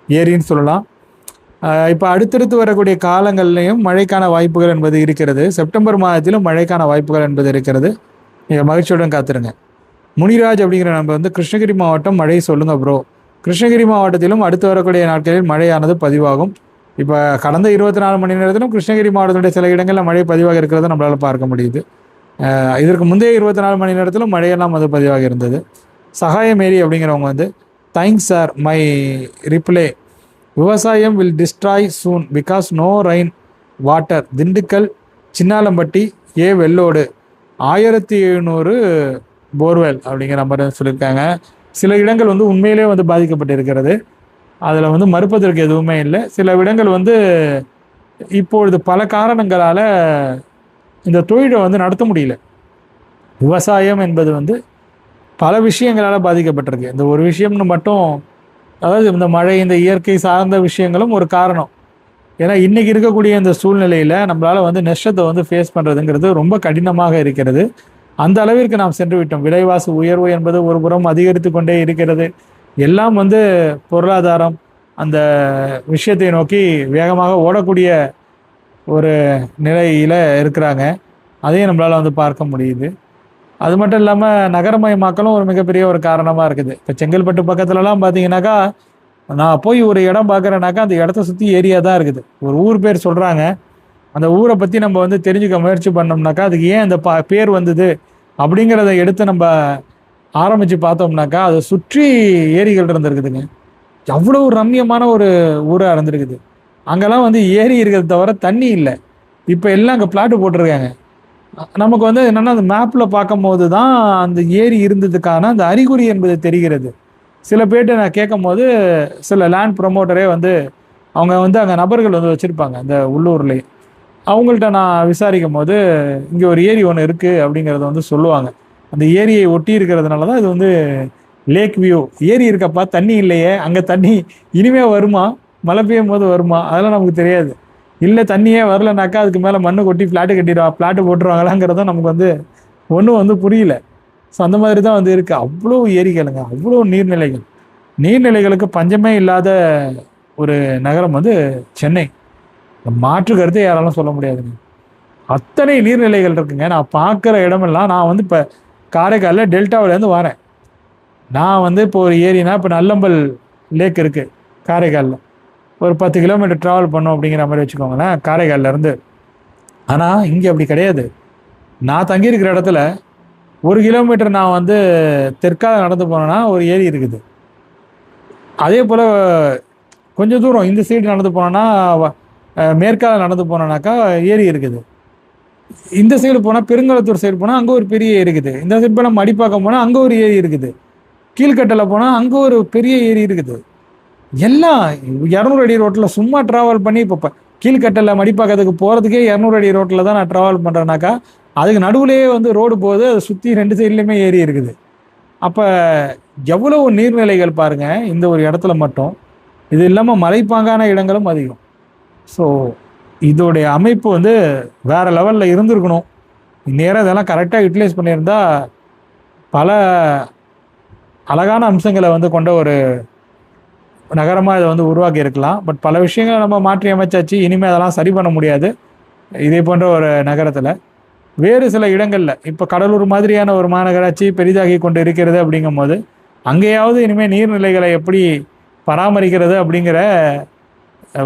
ஏரின்னு சொல்லலாம். இப்போ அடுத்தடுத்து வரக்கூடிய காலங்கள்லையும் மழைக்கான வாய்ப்புகள் என்பது இருக்கிறது. செப்டம்பர் மாதத்திலும் மழைக்கான வாய்ப்புகள் என்பது இருக்கிறது. நீங்கள் மகிழ்ச்சியுடன் காத்திருங்க. முனிராஜ் அப்படிங்கிற நம்ம வந்து கிருஷ்ணகிரி மாவட்டம் மழை சொல்லுங்க ப்ரோ. கிருஷ்ணகிரி மாவட்டத்திலும் அடுத்து வரக்கூடிய நாட்களில் மழையானது பதிவாகும். இப்போ கடந்த 24 மணி நேரத்திலும் கிருஷ்ணகிரி மாவட்டத்துடைய சில இடங்களில் மழை பதிவாக இருக்கிறத நம்மளால் பார்க்க முடியுது. இதற்கு முந்தைய 24 மணி நேரத்திலும் மழையெல்லாம் வந்து பதிவாக இருந்தது. சகாயமேரி அப்படிங்கிறவங்க வந்து தேங்க்ஸ் சார், மை ரிப்ளே விவசாயம் will destroy soon because no rain water, Dindigul Chinnalampatti Vellodu 1700 borewell அப்படிங்கிற மாதிரி சொல்லியிருக்காங்க. சில இடங்கள் வந்து உண்மையிலே வந்து பாதிக்கப்பட்டிருக்கிறது, அதில் வந்து மறுப்பதற்கு எதுவுமே இல்லை. சில இடங்கள் வந்து இப்பொழுது பல காரணங்களால் இந்த தொழிலை வந்து நடத்த முடியல. விவசாயம் என்பது வந்து பல விஷயங்களால் பாதிக்கப்பட்டிருக்கு. இந்த ஒரு விஷயம்னு மட்டும், அதாவது இந்த மழை, இந்த இயற்கை சார்ந்த விஷயங்களும் ஒரு காரணம். ஏன்னா இன்னைக்கு இருக்கக்கூடிய இந்த சூழ்நிலையில் நம்மளால் வந்து நஷ்டத்தை வந்து ஃபேஸ் பண்ணுறதுங்கிறது ரொம்ப கடினமாக இருக்கிறது. அந்த அளவிற்கு நாம் சென்று விட்டோம். விலைவாசி உயர்வு என்பது ஒரு புறம் அதிகரித்து கொண்டே இருக்கிறது. எல்லாம் வந்து பொருளாதாரம் அந்த விஷயத்தை நோக்கி வேகமாக ஓடக்கூடிய ஒரு நிலையில் இருக்கிறாங்க. அதையும் நம்மளால் வந்து பார்க்க முடியுது. அது மட்டும் இல்லாமல் நகரமயமாக்கலும் ஒரு மிகப்பெரிய ஒரு காரணமாக இருக்குது. இப்போ செங்கல்பட்டு பக்கத்துலலாம் பார்த்தீங்கன்னாக்கா, நான் போய் ஒரு இடம் பார்க்குறேன்னாக்கா அந்த இடத்த சுற்றி ஏரியா தான் இருக்குது. ஒரு ஊர் பேர் சொல்கிறாங்க. அந்த ஊரை பற்றி நம்ம வந்து தெரிஞ்சுக்க முயற்சி பண்ணோம்னாக்கா அதுக்கு ஏன் அந்த பேர் வந்தது அப்படிங்கிறத எடுத்து நம்ம ஆரம்பித்து பார்த்தோம்னாக்கா அதை சுற்றி ஏரிகள் இருந்திருக்குதுங்க. அவ்வளோ ரம்மியமான ஒரு ஊராக இருந்திருக்குது. அங்கெல்லாம் வந்து ஏரி இருக்கிறத தவிர தண்ணி இல்லை. இப்போ எல்லாம் அங்கே பிளாட்டு போட்டிருக்காங்க. நமக்கு வந்து என்னென்னா அந்த மேப்பில் பார்க்கும் போது தான் அந்த ஏரி இருந்ததுக்கான அந்த அறிகுறி என்பது தெரிகிறது. சில பேர்ட்ட நான் கேட்கும் போது சில லேண்ட் ப்ரொமோட்டரே வந்து அவங்க வந்து அங்கே நபர்கள் வந்து வச்சுருப்பாங்க அந்த உள்ளூர்லேயே. அவங்கள்ட்ட நான் விசாரிக்கும் போது இங்கே ஒரு ஏரி ஒன்று இருக்குது அப்படிங்கிறத வந்து சொல்லுவாங்க. அந்த ஏரியை ஒட்டி இருக்கிறதுனால தான் இது வந்து லேக் வியூ. ஏரி இருக்கப்பா, தண்ணி இல்லையே, அங்கே தண்ணி இனிமே வருமா, மழை பெய்யும் போது வருமா, அதெல்லாம் நமக்கு தெரியாது. இல்லை தண்ணியே வரலனாக்கா அதுக்கு மேலே மண்ணு கொட்டி ஃப்ளாட்டு போட்டுருவாங்களாங்கிறதும் நமக்கு வந்து ஒன்றும் வந்து புரியல. ஸோ அந்த மாதிரி தான் வந்து இருக்குது. அவ்வளோ ஏரிகளுங்க, அவ்வளோ நீர்நிலைகள். நீர்நிலைகளுக்கு பஞ்சமே இல்லாத ஒரு நகரம் வந்து சென்னை. மாற்று கருத்தை யாராலும் சொல்ல முடியாதுங்க. அத்தனை நீர்நிலைகள் இருக்குங்க. நான் பார்க்குற இடமெல்லாம், நான் வந்து இப்போ காரைக்காலில் டெல்டாவிலேருந்து வரேன். நான் வந்து இப்போ ஒரு ஏரினா, இப்போ நல்லம்பல் லேக் இருக்குது காரைக்காலில். ஒரு 10 கிலோமீட்டர் ட்ராவல் பண்ணோம் அப்படிங்கிற மாதிரி வச்சுக்கோங்களேன் காரைக்காலிலேருந்து. ஆனால் இங்கே அப்படி கிடையாது. நான் தங்கியிருக்கிற இடத்துல 1 கிலோமீட்டர் நான் வந்து தெற்காக நடந்து போனேன்னா ஒரு ஏரி இருக்குது. அதே போல் கொஞ்சம் தூரம் இந்த சைடு நடந்து போனோன்னா, மேற்காக நடந்து போனோன்னாக்கா ஏரி இருக்குது. இந்த சைடு போனால், பெருங்கலத்தூர் சைடு போனால் அங்கே ஒரு பெரிய ஏரி இருக்குது. இந்த சைடு போனால் மடிப்பாக்கம் போனால் அங்கே ஒரு ஏரி இருக்குது. கீழ்கட்டில் போனால் அங்கே ஒரு பெரிய ஏரி இருக்குது. எல்லாம் 200 அடி ரோட்டில் சும்மா ட்ராவல் பண்ணி, இப்போ கீழ்கட்டில் மடிப்பாக்கத்துக்கு போகிறதுக்கே 200 அடி ரோட்டில் தான் நான் ட்ராவல் பண்ணுறேன்னாக்கா, அதுக்கு நடுவுலேயே வந்து ரோடு போகுது. அதை சுற்றி 2 சைட்லேயுமே ஏரி இருக்குது. அப்போ எவ்வளவு நீர்நிலைகள் பாருங்கள் இந்த ஒரு இடத்துல மட்டும். இது இல்லாமல் மலைப்பாங்கான இடங்களும் அதிகம். ஸோ இதோடைய அமைப்பு வந்து வேறு லெவலில் இருந்திருக்கணும். இந்நேரம் இதெல்லாம் கரெக்டாக யூட்டிலைஸ் பண்ணியிருந்தா பல அழகான அம்சங்களை வந்து கொண்ட ஒரு நகரமாக இதை வந்து உருவாக்கி இருக்கலாம். பட் பல விஷயங்களை நம்ம மாற்றி அமைச்சாச்சு. இனிமேல் அதெல்லாம் சரி பண்ண முடியாது. இதே போன்ற ஒரு நகரத்தில் வேறு சில இடங்களில், இப்போ கடலூர் மாதிரியான ஒரு மாநகராட்சி பெரிதாகி கொண்டு இருக்கிறது அப்படிங்கும் போது, அங்கேயாவது இனிமேல் நீர்நிலைகளை எப்படி பராமரிக்கிறது அப்படிங்கிற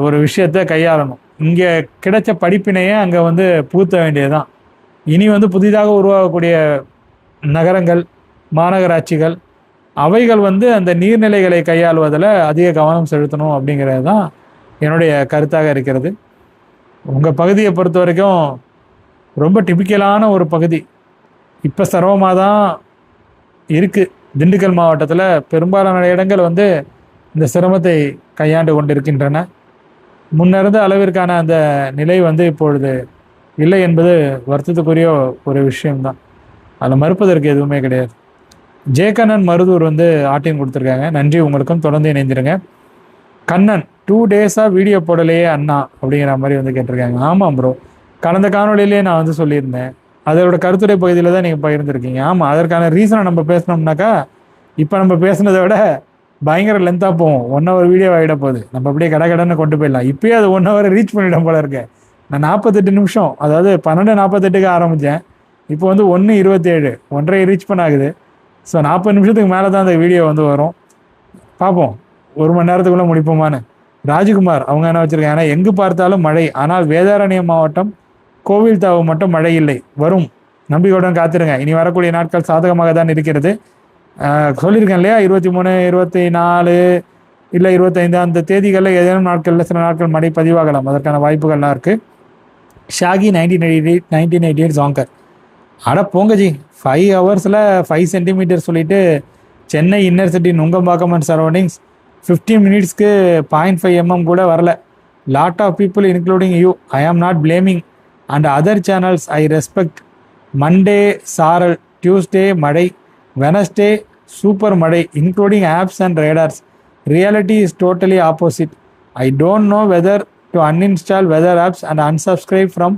ஒரு விஷயத்தை கையாளணும். இங்கே கிடைச்ச படிப்பினையே அங்கே வந்து புகுத்த வேண்டியதுதான். இனி வந்து புதிதாக உருவாகக்கூடிய நகரங்கள், மாநகராட்சிகள், அவைகள் வந்து அந்த நீர்நிலைகளை கையாளுவதில் அதிக கவனம் செலுத்தணும் அப்படிங்கிறது தான் என்னுடைய கருத்தாக இருக்கிறது. உங்கள் பகுதியை பொறுத்த வரைக்கும் ரொம்ப டிபிக்கலான ஒரு பகுதி. இப்போ சிரமமாக தான் இருக்குது. திண்டுக்கல் மாவட்டத்தில் பெரும்பாலான இடங்கள் வந்து இந்த சிரமத்தை கையாண்டு கொண்டிருக்கின்றன. முன்னிருந்த அளவிற்கான அந்த நிலை வந்து இப்பொழுது இல்லை என்பது வருத்தத்துக்குரிய ஒரு விஷயம்தான். அதில் மறுப்பதற்கு எதுவுமே கிடையாது. ஜெயகண்ணன் மருதூர் வந்து ஆட்டியம் கொடுத்துருக்காங்க. நன்றி, உங்களுக்கும் தொடர்ந்து இணைந்திருங்க. கண்ணன் 2 டேஸாக வீடியோ போடலையே அண்ணா அப்படிங்கிற மாதிரி வந்து கேட்டிருக்காங்க. ஆமாம் ப்ரோ, கடந்த காணொலியிலே நான் வந்து சொல்லியிருந்தேன். அதோட கருத்துரை பகுதியில் தான் நீங்கள் பகிர்ந்துருக்கீங்க. ஆமாம், அதற்கான ரீசனை நம்ம பேசினோம்னாக்கா இப்போ நம்ம பேசுனதை விட பயங்கர லென்த்தாக போவோம். 1 hour வீடியோ ஆகிட போகுது. நம்ம அப்படியே கடன்னு கொண்டு போயிடலாம். இப்போயே அது 1 hour ரீச் பண்ணிடும் போல இருக்கேன். நான் 48 நிமிஷம், அதாவது 12:48க்கு ஆரம்பித்தேன். இப்போ வந்து 1:27, 1:30 ரீச் பண்ணாகுது. ஸோ 40 நிமிஷத்துக்கு மேலே தான் அந்த வீடியோ வந்து வரும். பார்ப்போம் 1 மணி நேரத்துக்குள்ளே முடிப்போமான்னு. ராஜ்குமார் அவங்க என்ன வச்சுருக்காங்க, ஏன்னா எங்கு பார்த்தாலும் மழை, ஆனால் வேதாரண்யம் மாவட்டம் கோவில் தாவு மட்டும் மழை இல்லை, வரும், நம்பிக்கையுடன் காத்திருங்க, இனி வரக்கூடிய நாட்கள் சாதகமாக தான் இருக்கிறது. சொல்லியிருக்கேன் இல்லையா, 23, 24 இல்லை 25 அந்த தேதிகளில் ஏதேனும் நாட்களில் சில நாட்கள் மழை பதிவாகலாம். அதற்கான வாய்ப்புகள்லாம் இருக்குது. ஷாகி 1988 ஜாங்கர், அட போங்கஜி, 5 ஹவர்ஸில் 5 சென்டிமீட்டர் சொல்லிட்டு Chennai inner city Nungambakkam and surroundings 15 மினிட்ஸ்க்கு 0.5 mm கூட வரல. Lot of people including you, I am not blaming and other channels I respect. Monday சாரல் டியூஸ்டே மழை, வெனஸ்டே சூப்பர் மழை including apps and radars. Reality is totally opposite. I don't know whether to uninstall weather apps and unsubscribe from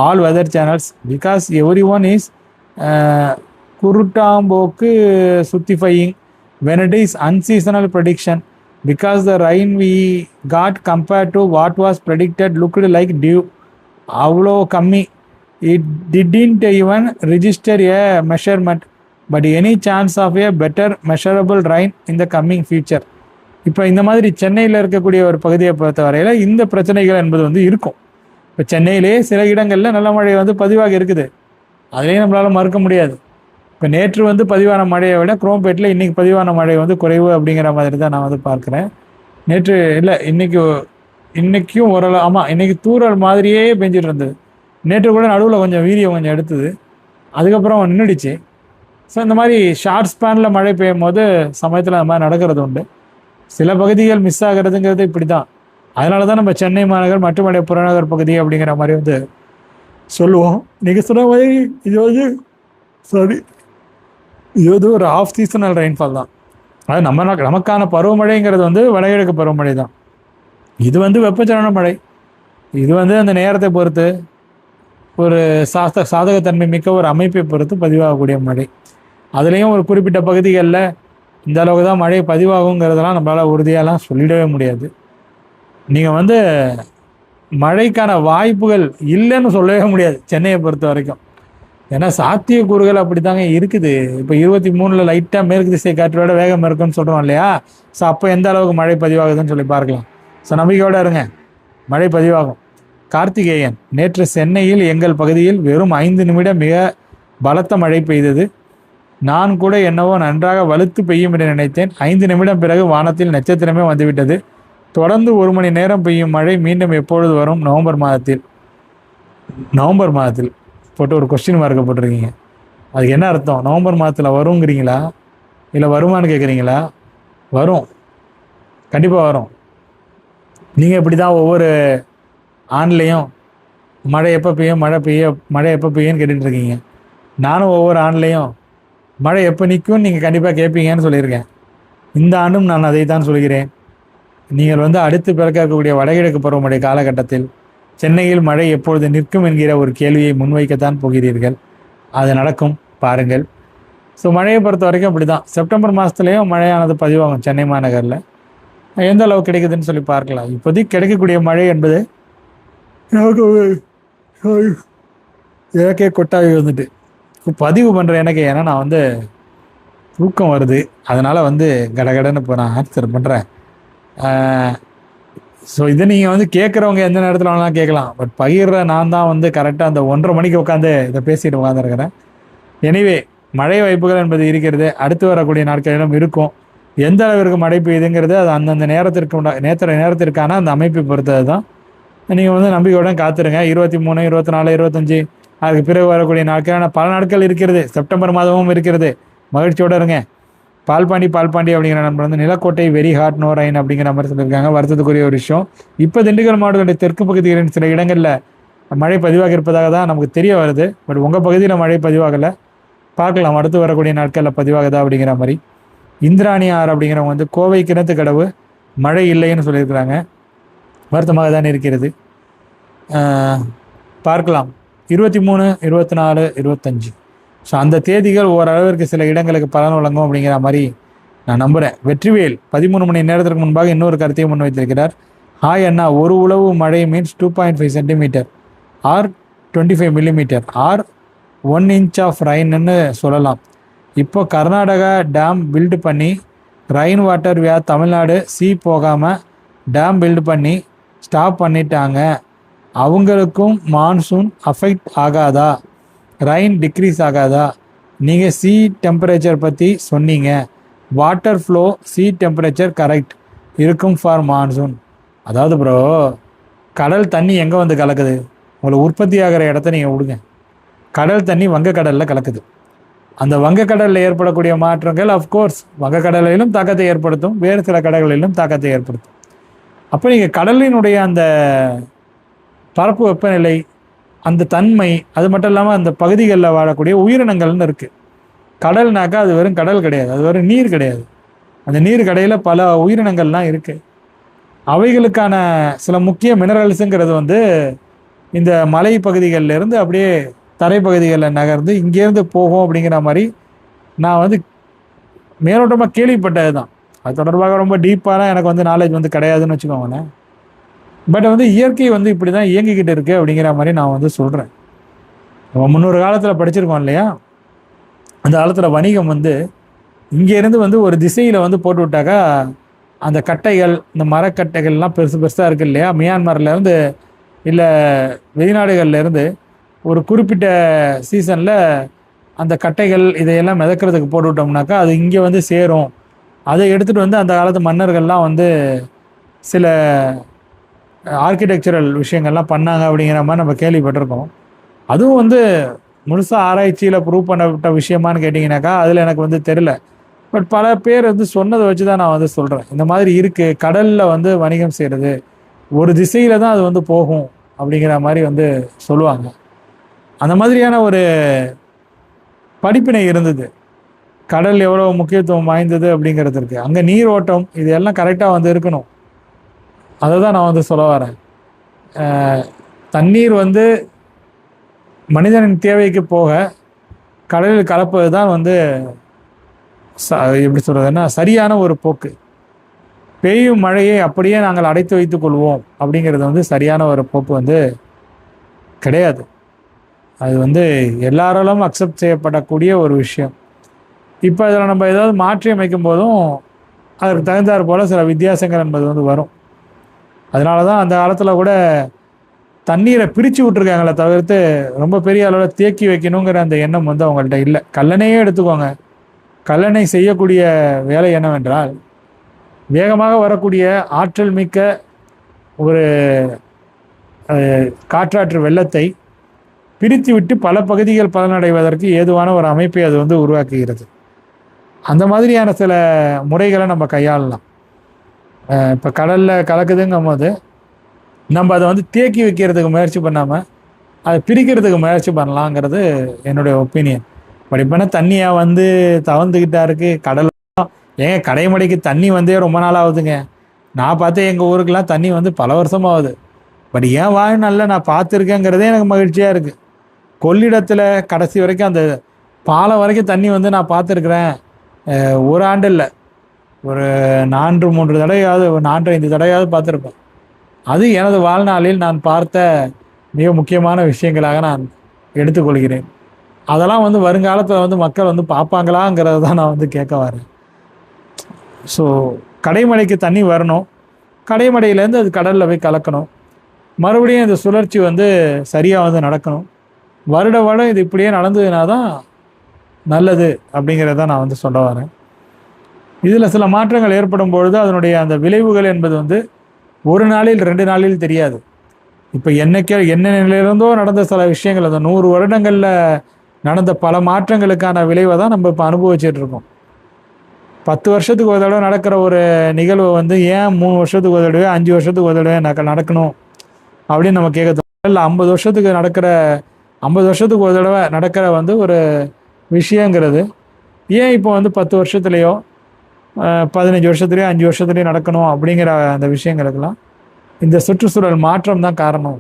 all weather channels because everyone is குருட்டாம்போக்கு சுத்திஃபையிங் when it is unseasonal prediction because the rain we got compared to what was predicted looked like dew. அவ்வளோ கம்மி. It didn't even register a measurement but any chance of a better measurable rain in the coming future. இப்போ இந்த மாதிரி சென்னையில் இருக்கக்கூடிய ஒரு பகுதியை பொறுத்த வரையில் இந்த பிரச்சனைகள் என்பது வந்து இருக்கும். இப்போ சென்னையிலே சில இடங்களில் நல்ல மழை வந்து பதிவாக இருக்குது, அதுலேயும் நம்மளால் மறுக்க முடியாது. இப்போ நேற்று வந்து பதிவான மழையை விட குரோம்பேட்டில் இன்றைக்கி பதிவான மழை வந்து குறைவு அப்படிங்கிற மாதிரி தான் நான் வந்து பார்க்குறேன். நேற்று இல்லை, இன்றைக்கும் ஓரளவு, ஆமாம் இன்றைக்கி தூறல் மாதிரியே பெஞ்சிட்டு இருந்தது. நேற்று கூட நடுவில் கொஞ்சம் வீரியம் கொஞ்சம் எடுத்தது, அதுக்கப்புறம் நின்றுடுச்சு. ஸோ இந்த மாதிரி ஷார்ட் ஸ்பேனில் மழை பெய்யும் போது சமயத்தில் அந்த மாதிரி நடக்கிறது உண்டு. சில பகுதிகள் மிஸ் ஆகிறதுங்கிறது இப்படி தான். அதனால தான் நம்ம சென்னை மாநகர் மட்டுமடைய புறநகர் பகுதி அப்படிங்கிற மாதிரி வந்து சொல்லுவோம். நீங்கள் சொன்ன மாதிரி இது வந்து ஒரு ஆஃப் சீசனல் ரெயின்ஃபால் தான். அது நமக்கான பருவமழைங்கிறது வந்து வடகிழக்கு பருவமழை தான். இது வந்து வெப்பச்சலன மழை. இது வந்து அந்த நேரத்தை பொறுத்து ஒரு சாதகத்தன்மை மிக்க ஒரு அமைப்பை பொறுத்து பதிவாகக்கூடிய மழை. அதுலேயும் ஒரு குறிப்பிட்ட பகுதிகளில் இந்த அளவுக்கு தான் மழை பதிவாகுங்கிறதெல்லாம் நம்மளால் உறுதியாலாம் சொல்லிடவே முடியாது. நீங்கள் வந்து மழைக்கான வாய்ப்புகள் இல்லைன்னு சொல்லவே முடியாது சென்னையை பொறுத்த வரைக்கும். ஏன்னா சாத்தியக்கூறுகள் அப்படி தாங்க இருக்குது. இப்போ 23 லைட்டாக மேற்கு திசை காற்றோட வேகம் இருக்குன்னு சொல்கிறோம் இல்லையா? ஸோ அப்போ எந்த அளவுக்கு மழை பதிவாகுதுன்னு சொல்லி பார்க்கலாம். ஸோ நம்பிக்கையோடு இருங்க, மழை பதிவாகும். கார்த்திகேயன், நேற்று சென்னையில் எங்கள் பகுதியில் வெறும் 5 நிமிடம் மிக பலத்த மழை பெய்தது. நான் கூட என்னவோ நன்றாக வலுத்து பெய்யும் என்று நினைத்தேன். 5 நிமிடம் பிறகு வானத்தில் நட்சத்திரமே வந்துவிட்டது. தொடர்ந்து 1 மணி நேரம் பெய்யும் மழை மீண்டும் எப்பொழுது வரும்? நவம்பர் மாதத்தில் போட்டு ஒரு கொஸ்டின் மார்க்கை போட்டிருக்கீங்க. அதுக்கு என்ன அர்த்தம்? நவம்பர் மாதத்தில் வருங்கிறீங்களா இல்லை வருமானு கேட்குறீங்களா? வரும், கண்டிப்பாக வரும். நீங்கள் இப்படி தான் ஒவ்வொரு ஆண்லேயும் மழை எப்போ பெய்யும் மழை எப்போ பெய்யும்னு கேட்டுட்ருக்கீங்க. நானும் ஒவ்வொரு ஆண்லேயும் மழை எப்போ நிற்கும்னு நீங்கள் கண்டிப்பாக கேட்பீங்கன்னு சொல்லியிருக்கேன். இந்த ஆண்டும் நான் அதை தான் சொல்கிறேன். நீங்கள் வந்து அடுத்து பிறக்கக்கூடிய வடகிழக்கு பருவமழை காலகட்டத்தில் சென்னையில் மழை எப்பொழுது நிற்கும் என்கிற ஒரு கேள்வியை முன்வைக்கத்தான் போகிறீர்கள். அது நடக்கும், பாருங்கள். ஸோ மழையை பொறுத்த வரைக்கும் அப்படி தான். செப்டம்பர் மாதத்துலேயும் மழையானது பதிவாகும் சென்னை மாநகரில். எந்த அளவு கிடைக்குதுன்னு சொல்லி பார்க்கலாம். இப்போதைக்கு கிடைக்கக்கூடிய மழை என்பது எனக்கே கொட்டாவி வந்துட்டு பதிவு பண்ணுறேன் எனக்கு. ஏன்னா நான் வந்து தூக்கம் வருது, அதனால் வந்து கடகடன்னு இப்போ நான் ஆன்சர் பண்ணுறேன். ஸோ இதை நீங்கள் வந்து கேட்குறவங்க எந்த நேரத்தில் வேணாலும் கேட்கலாம். பட் பகிர்ற நான் தான் வந்து கரெக்டாக அந்த 1:30 மணிக்கு உட்காந்து இதை பேசிட்டு உட்காந்துருக்கிறேன். எனிவே, மழை வாய்ப்புகள் என்பது இருக்கிறது, அடுத்து வரக்கூடிய நாட்களிலும் இருக்கும். எந்த அளவிற்கு மழை பெய்யுதுங்கிறது அது அந்தந்த நேரத்திற்கான அந்த அமைப்பை பொறுத்தது தான். நீங்கள் வந்து நம்பிக்கையுடன் காத்துருங்க. 23, 24, 25 அதுக்கு பிறகு வரக்கூடிய நாட்கள், பல நாட்கள் இருக்கிறது. செப்டம்பர் மாதமும் இருக்கிறது. மகிழ்ச்சியோடு இருங்க. பால்பாண்டி அப்படிங்கிற நம்பர் வந்து Nilakottai very hot no rain அப்படிங்கிற மாதிரி சொல்லியிருக்காங்க. வருத்தத்துக்குரிய ஒரு விஷயம். இப்போ திண்டுக்கல் மாவட்டத்துடைய தெற்கு பகுதிகளின் சில இடங்களில் மழை பதிவாக இருப்பதாக தான் நமக்கு தெரிய வருது. பட் உங்கள் பகுதியில் மழை பதிவாகலை, பார்க்கலாம் அடுத்து வரக்கூடிய நாட்களில் பதிவாகுதா அப்படிங்கிற மாதிரி. இந்திராணி ஆர் அப்படிங்கிறவங்க வந்து கோவை கிணத்து கடவு மழை இல்லைன்னு சொல்லியிருக்கிறாங்க. வருத்தமாக தான் இருக்கிறது. பார்க்கலாம் 23, 24, 25 ஸோ அந்த தேதிகள் ஓரளவிற்கு சில இடங்களுக்கு பலன் வழங்கும் அப்படிங்கிற மாதிரி நான் நம்புகிறேன். வெற்றிவேல் 13 மணி நேரத்திற்கு முன்பாக இன்னொரு கருத்தையும் முன்வைத்திருக்கிறார். ஹாய் அண்ணா, ஒரு உழவு மழை means 2.5 centimetre or 25 millimetre or 1 inch of ரைன்னு சொல்லலாம். இப்போ கர்நாடகா டேம் பில்டு பண்ணி ரைன் வாட்டர் தமிழ்நாடு போகாமல் டேம் பில்டு பண்ணி ஸ்டாப் பண்ணிட்டாங்க. அவங்களுக்கும் மான்சூன் அஃபெக்ட் ஆகாதா? ரைன் டிக்ரீஸ் ஆகாதா? நீங்கள் டெம்பரேச்சர் பற்றி சொன்னீங்க. வாட்டர் ஃப்ளோ டெம்பரேச்சர் கரெக்ட் இருக்கும் ஃபார் மான்சூன். அதாவது ப்ரோ, கடல் தண்ணி எங்கே வந்து கலக்குது? உங்களுக்கு உற்பத்தி ஆகிற இடத்த நீங்கள் விடுங்க. கடல் தண்ணி வங்கக்கடலில் கலக்குது. அந்த வங்கக்கடலில் ஏற்படக்கூடிய மாற்றங்கள் அஃப்கோர்ஸ் வங்கக்கடலிலும் தாக்கத்தை ஏற்படுத்தும், வேறு சில கடல்களிலும் தாக்கத்தை ஏற்படுத்தும். அப்போ நீங்கள் கடலினுடைய அந்த பரப்பு வெப்பநிலை, அந்த தன்மை, அது மட்டும் இல்லாமல் அந்த பகுதிகளில் வாழக்கூடிய உயிரினங்கள்னு இருக்குது. கடல்னாக்கா அது வெறும் கடல் கிடையாது, அது வெறும் நீர் கிடையாது. அந்த நீர் கடையில் பல உயிரினங்கள்லாம் இருக்குது. அவைகளுக்கான சில முக்கிய மினரல்ஸுங்கிறது வந்து இந்த மலை பகுதிகளிலிருந்து அப்படியே தரைப்பகுதிகளில் நகர்ந்து இங்கேருந்து போகும் அப்படிங்கிற மாதிரி நான் வந்து மேலோட்டமாக கேள்விப்பட்டது தான். அது தொடர்பாக ரொம்ப டீப்பான எனக்கு வந்து நாலேஜ் வந்து கிடையாதுன்னு வச்சுக்கோங்களேன். பட் வந்து இயற்கை வந்து இப்படி தான் இயங்கிக்கிட்டு இருக்கு அப்படிங்கிற மாதிரி நான் வந்து சொல்கிறேன். நம்ம முன்னொரு காலத்தில் படிச்சிருக்கோம் இல்லையா, அந்த காலத்தில் வணிகம் வந்து இங்கேருந்து வந்து ஒரு திசையில் வந்து போட்டு விட்டாக்கா அந்த கட்டைகள், இந்த மரக்கட்டைகள்லாம் பெருசு பெருசாக இருக்குது இல்லையா, மியான்மர்லேருந்து இல்லை வெளிநாடுகள்லேருந்து ஒரு குறிப்பிட்ட சீசனில் அந்த கட்டைகள் இதையெல்லாம் மிதக்கிறதுக்கு போட்டு விட்டோம்னாக்கா அது இங்கே வந்து சேரும். அதை எடுத்துகிட்டு வந்து அந்த காலத்து மன்னர்கள்லாம் வந்து சில ஆர்கிடெக்சரல் விஷயங்கள்லாம் பண்ணாங்க அப்படிங்கிற மாதிரி நம்ம கேள்விப்பட்டிருக்கோம். அதுவும் வந்து முழுசாக ஆராய்ச்சியில் ப்ரூவ் பண்ணப்பட்ட விஷயமானு கேட்டிங்கனாக்கா அதில் எனக்கு வந்து தெரில. பட் பல பேர் வந்து சொன்னதை வச்சு தான் நான் வந்து சொல்கிறேன். இந்த மாதிரி இருக்குது, கடலில் வந்து வணிகம் செய்கிறது ஒரு திசையில் தான் அது வந்து போகும் அப்படிங்கிற மாதிரி வந்து சொல்லுவாங்க. அந்த மாதிரியான ஒரு படிப்பினை இருந்தது. கடல் எவ்வளோ முக்கியத்துவம் வாய்ந்தது அப்படிங்கிறதுக்கு, அங்கே நீர் ஓட்டம் இது எல்லாம் கரெக்டாக வந்து இருக்கணும். அதை தான் நான் வந்து சொல்ல வரேன். தண்ணீர் வந்து மனிதனின் தேவைக்கு போக கடலில் கலப்பது தான் வந்து எப்படி சொல்கிறதுன்னா சரியான ஒரு போக்கு. பெய்யும் மழையை அப்படியே நாங்கள் அடைத்து வைத்துக் கொள்வோம் அப்படிங்கிறது வந்து சரியான ஒரு போக்கு வந்து கிடையாது. அது வந்து எல்லாராலும் அக்செப்ட் செய்யப்படக்கூடிய ஒரு விஷயம். இப்போ அதில் நம்ம ஏதாவது மாற்றி அமைக்கும் போதும் அதற்கு தகுந்தாற் போல் சில வித்தியாசங்கள் என்பது வந்து வரும். அதனால தான் அந்த காலத்தில் கூட தண்ணீரை பிரித்து விட்டுருக்காங்களே தவிர்த்து ரொம்ப பெரிய அளவில் தேக்கி வைக்கணுங்கிற அந்த எண்ணம் வந்து அவங்கள்ட்ட இல்லை. கல்லணையே எடுத்துக்கோங்க. கல்லணை செய்யக்கூடிய வேலை என்னவென்றால் வேகமாக வரக்கூடிய ஆற்றல் மிக்க ஒரு காற்றாற்று வெள்ளத்தை பிரித்து விட்டு பல பகுதிகள் பலனடைவதற்கு ஏதுவான ஒரு அமைப்பை அது வந்து உருவாக்குகிறது. அந்த மாதிரியான சில முறைகளை நம்ம கையாளலாம். இப்போ கடலில் கலக்குதுங்கும் போது நம்ம அதை வந்து தேக்கி வைக்கிறதுக்கு முயற்சி பண்ணாமல் அதை பிரிக்கிறதுக்கு முயற்சி பண்ணலாங்கிறது என்னுடைய ஒப்பீனியன். பட் இப்போனா தண்ணியாக வந்து தவந்துக்கிட்டா இருக்குது கடல். ஏங்க கடைமடைக்கு தண்ணி வந்தே ரொம்ப நாள் ஆகுதுங்க. நான் பார்த்தேன் எங்கள் ஊருக்கெலாம் தண்ணி வந்து பல வருஷமாகுது. பட் ஏன் வாழ்நாளில் நான் பார்த்துருக்கேங்கிறதே எனக்கு மகிழ்ச்சியாக இருக்குது. கொள்ளிடத்தில் கடைசி வரைக்கும் அந்த பாலம் வரைக்கும் தண்ணி வந்து நான் பார்த்துருக்குறேன். ஒரு ஆண்டு இல்லை, ஒரு 4-3 தடவையாவது, 4-5 தடவையாவது பார்த்துருப்பேன். அது எனது வாழ்நாளில் நான் பார்த்த மிக முக்கியமான விஷயங்களாக நான் எடுத்துக்கொள்கிறேன். அதெல்லாம் வந்து வருங்காலத்தில் வந்து மக்கள் வந்து பார்ப்பாங்களாங்கிறது தான் நான் வந்து கேட்க வரேன். ஸோ கடைமடைக்கு தண்ணி வரணும், கடைமடையிலேருந்து அது கடலில் போய் கலக்கணும், மறுபடியும் இந்த சுழற்சி வந்து சரியாக வந்து நடக்கணும். வருட வருடம் இது இப்படியே நடந்ததுனா தான் நல்லது அப்படிங்கிறத நான் வந்து சொல்ல வரேன். இதில் சில மாற்றங்கள் ஏற்படும் பொழுது அதனுடைய அந்த விளைவுகள் என்பது வந்து ஒரு நாளில் 2 நாளில் தெரியாது. இப்போ என்ன நிலையிலிருந்தோ நடந்த சில விஷயங்கள் அந்த 100 வருடங்களில் நடந்த பல மாற்றங்களுக்கான விளைவை தான் நம்ம இப்போ அனுபவிச்சுட்டு இருக்கோம். 10 வருஷத்துக்கு ஒரு தடவை நடக்கிற ஒரு நிகழ்வு வந்து ஏன் 3 வருஷத்துக்கு ஒரு தடவை 5 வருஷத்துக்கு ஒரு தடவை நடக்கணும் அப்படின்னு நம்ம கேட்க தோணும். இல்லை 50 வருஷத்துக்கு ஒரு தடவை நடக்கிற வந்து ஒரு விஷயங்கிறது ஏன் இப்போ வந்து 10 வருஷத்துலேயோ 15 வருஷத்துலேயோ 5 வருஷத்துலேயோ நடக்கணும் அப்படிங்கிற அந்த விஷயங்களுக்கெல்லாம் இந்த சுற்றுச்சூழல் மாற்றம் தான் காரணம்.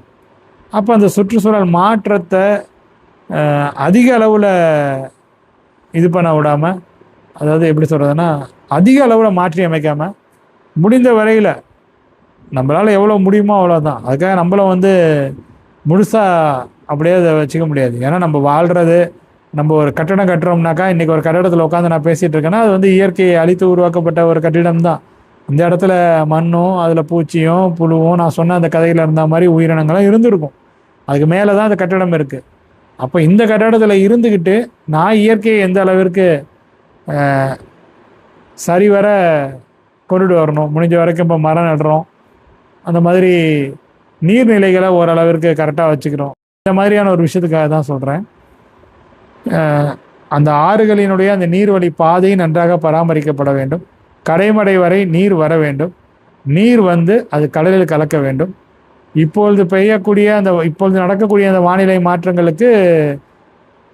அப்போ அந்த சுற்றுச்சூழல் மாற்றத்தை அதிக அளவில் இது பண்ண விடாமல், அதாவது எப்படி சொல்கிறதுன்னா அதிக அளவில் மாற்றி அமைக்காமல் முடிந்த வரையில் நம்மளால் எவ்வளோ முடியுமோ அவ்வளோதான். அதுக்காக நம்மளும் வந்து முழுசாக அப்படியே அதை வச்சுக்க முடியாது. ஏன்னா நம்ம வாழ்கிறது, நம்ம ஒரு கட்டடம் கட்டுறோம்னாக்கா, இன்றைக்கி ஒரு கட்டடத்தில் உட்காந்து நான் பேசிகிட்டு இருக்கேன்னா அது வந்து இயற்கையை அழித்து உருவாக்கப்பட்ட ஒரு கட்டிடம் தான். இந்த இடத்துல மண்ணும் அதில் பூச்சியும் புழுவும் நான் சொன்ன அந்த கதையில் இருந்த மாதிரி உயிரினங்களும் இருந்திருக்கும். அதுக்கு மேலே தான் அந்த கட்டடம் இருக்குது. அப்போ இந்த கட்டடத்தில் இருந்துக்கிட்டு நான் இயற்கையை எந்த அளவிற்கு சரிவர கொண்டுட்டு வரணும், முடிஞ்ச வரைக்கும் இப்போ மரம் நடுறோம், அந்த மாதிரி நீர்நிலைகளை ஓரளவிற்கு கரெக்டாக வச்சுக்கிறோம். இந்த மாதிரியான ஒரு விஷயத்துக்காக தான் சொல்கிறேன். அந்த ஆறுகளினுடைய அந்த நீர்வழி பாதை நன்றாக பராமரிக்கப்பட வேண்டும். கடைமடை வரை நீர் வர வேண்டும். நீர் வந்து அது கடலில் கலக்க வேண்டும். இப்பொழுது நடக்கக்கூடிய அந்த வானிலை மாற்றங்களுக்கு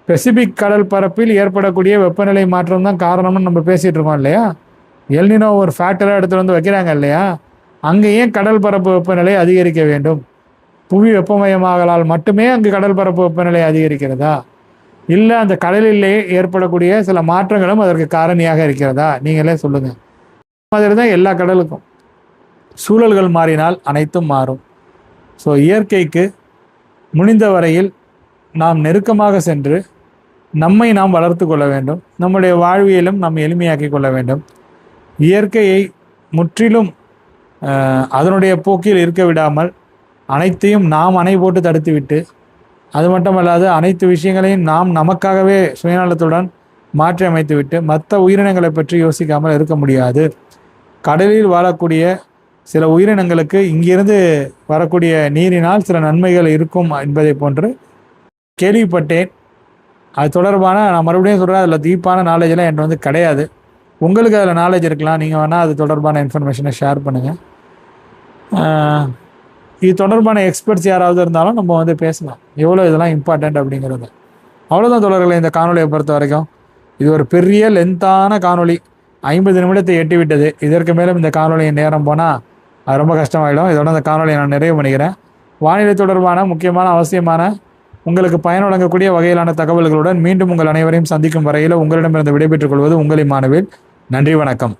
பெசிபிக் கடல் பரப்பில் ஏற்படக்கூடிய வெப்பநிலை மாற்றம் தான் காரணம்னு நம்ம பேசிகிட்டு இருக்கோம் இல்லையா. எல்னினோ ஒரு ஃபேக்டராக எடுத்துகிட்டு வந்து வைக்கிறாங்க இல்லையா. அங்கே ஏன் கடல் பரப்பு வெப்பநிலை அதிகரிக்க வேண்டும்? புவி வெப்பமயமாகலால் மட்டுமே அங்கு கடல் பரப்பு வெப்பநிலை அதிகரிக்கிறதா, இல்லை அந்த கடலிலே ஏற்படக்கூடிய சில மாற்றங்களும் அதற்கு காரணியாக இருக்கிறதா? நீங்களே சொல்லுங்கள். மாதிரி தான் எல்லா கடலுக்கும் சூழல்கள் மாறினால் அனைத்தும் மாறும். ஸோ இயற்கைக்கு முடிந்த வரையில் நாம் நெருக்கமாக சென்று நம்மை நாம் வளர்த்து கொள்ள வேண்டும். நம்முடைய வாழ்வியலும் நாம் எளிமையாக்கி கொள்ள வேண்டும். இயற்கையை முற்றிலும் அதனுடைய போக்கில் இருக்க விடாமல் அனைத்தையும் நாம் அணை போட்டு தடுத்து விட்டு, அது மட்டுமல்லாது அனைத்து விஷயங்களையும் நாம் நமக்காகவே சுயநலத்துடன் மாற்றி அமைத்து விட்டு மற்ற உயிரினங்களை பற்றி யோசிக்காமல் இருக்க முடியாது. கடலில் வாழக்கூடிய சில உயிரினங்களுக்கு இங்கிருந்து வரக்கூடிய நீரினால் சில நன்மைகள் இருக்கும் என்பதை போன்று கேள்விப்பட்டேன். அது தொடர்பான நான் மறுபடியும் சொல்கிறேன், அதில் டீப்பான நாலேஜெலாம் என்கிட்ட வந்து கிடையாது. உங்களுக்கு அதில் நாலேஜ் இருக்கலாம், நீங்கள் வேணால் அது தொடர்பான இன்ஃபர்மேஷனை ஷேர் பண்ணுங்கள். இது தொடர்பான எக்ஸ்பர்ட்ஸ் யாராவது இருந்தாலும் நம்ம வந்து பேசலாம், எவ்வளோ இதெல்லாம் இம்பார்ட்டண்ட் அப்படிங்கிறது. அவ்வளோதான் தொடர்களை இந்த காணொலியை பொறுத்த வரைக்கும். இது ஒரு பெரிய லென்த்தான காணொலி, 50 நிமிடத்தை எட்டி விட்டது. இதற்கு மேலும் இந்த காணொலியின் நேரம் போனால் அது ரொம்ப கஷ்டமாயிடும். இதோட இந்த காணொலியை நான் நிறைவு பண்ணிக்கிறேன். வானிலை தொடர்பான முக்கியமான அவசியமான உங்களுக்கு பயன் வழங்கக்கூடிய வகையிலான தகவல்களுடன் மீண்டும் உங்கள் அனைவரையும் சந்திக்கும் வரையில் உங்களிடமிருந்து விடைபெற்றுக் கொள்வது உங்கள் இமானுவேல். நன்றி, வணக்கம்.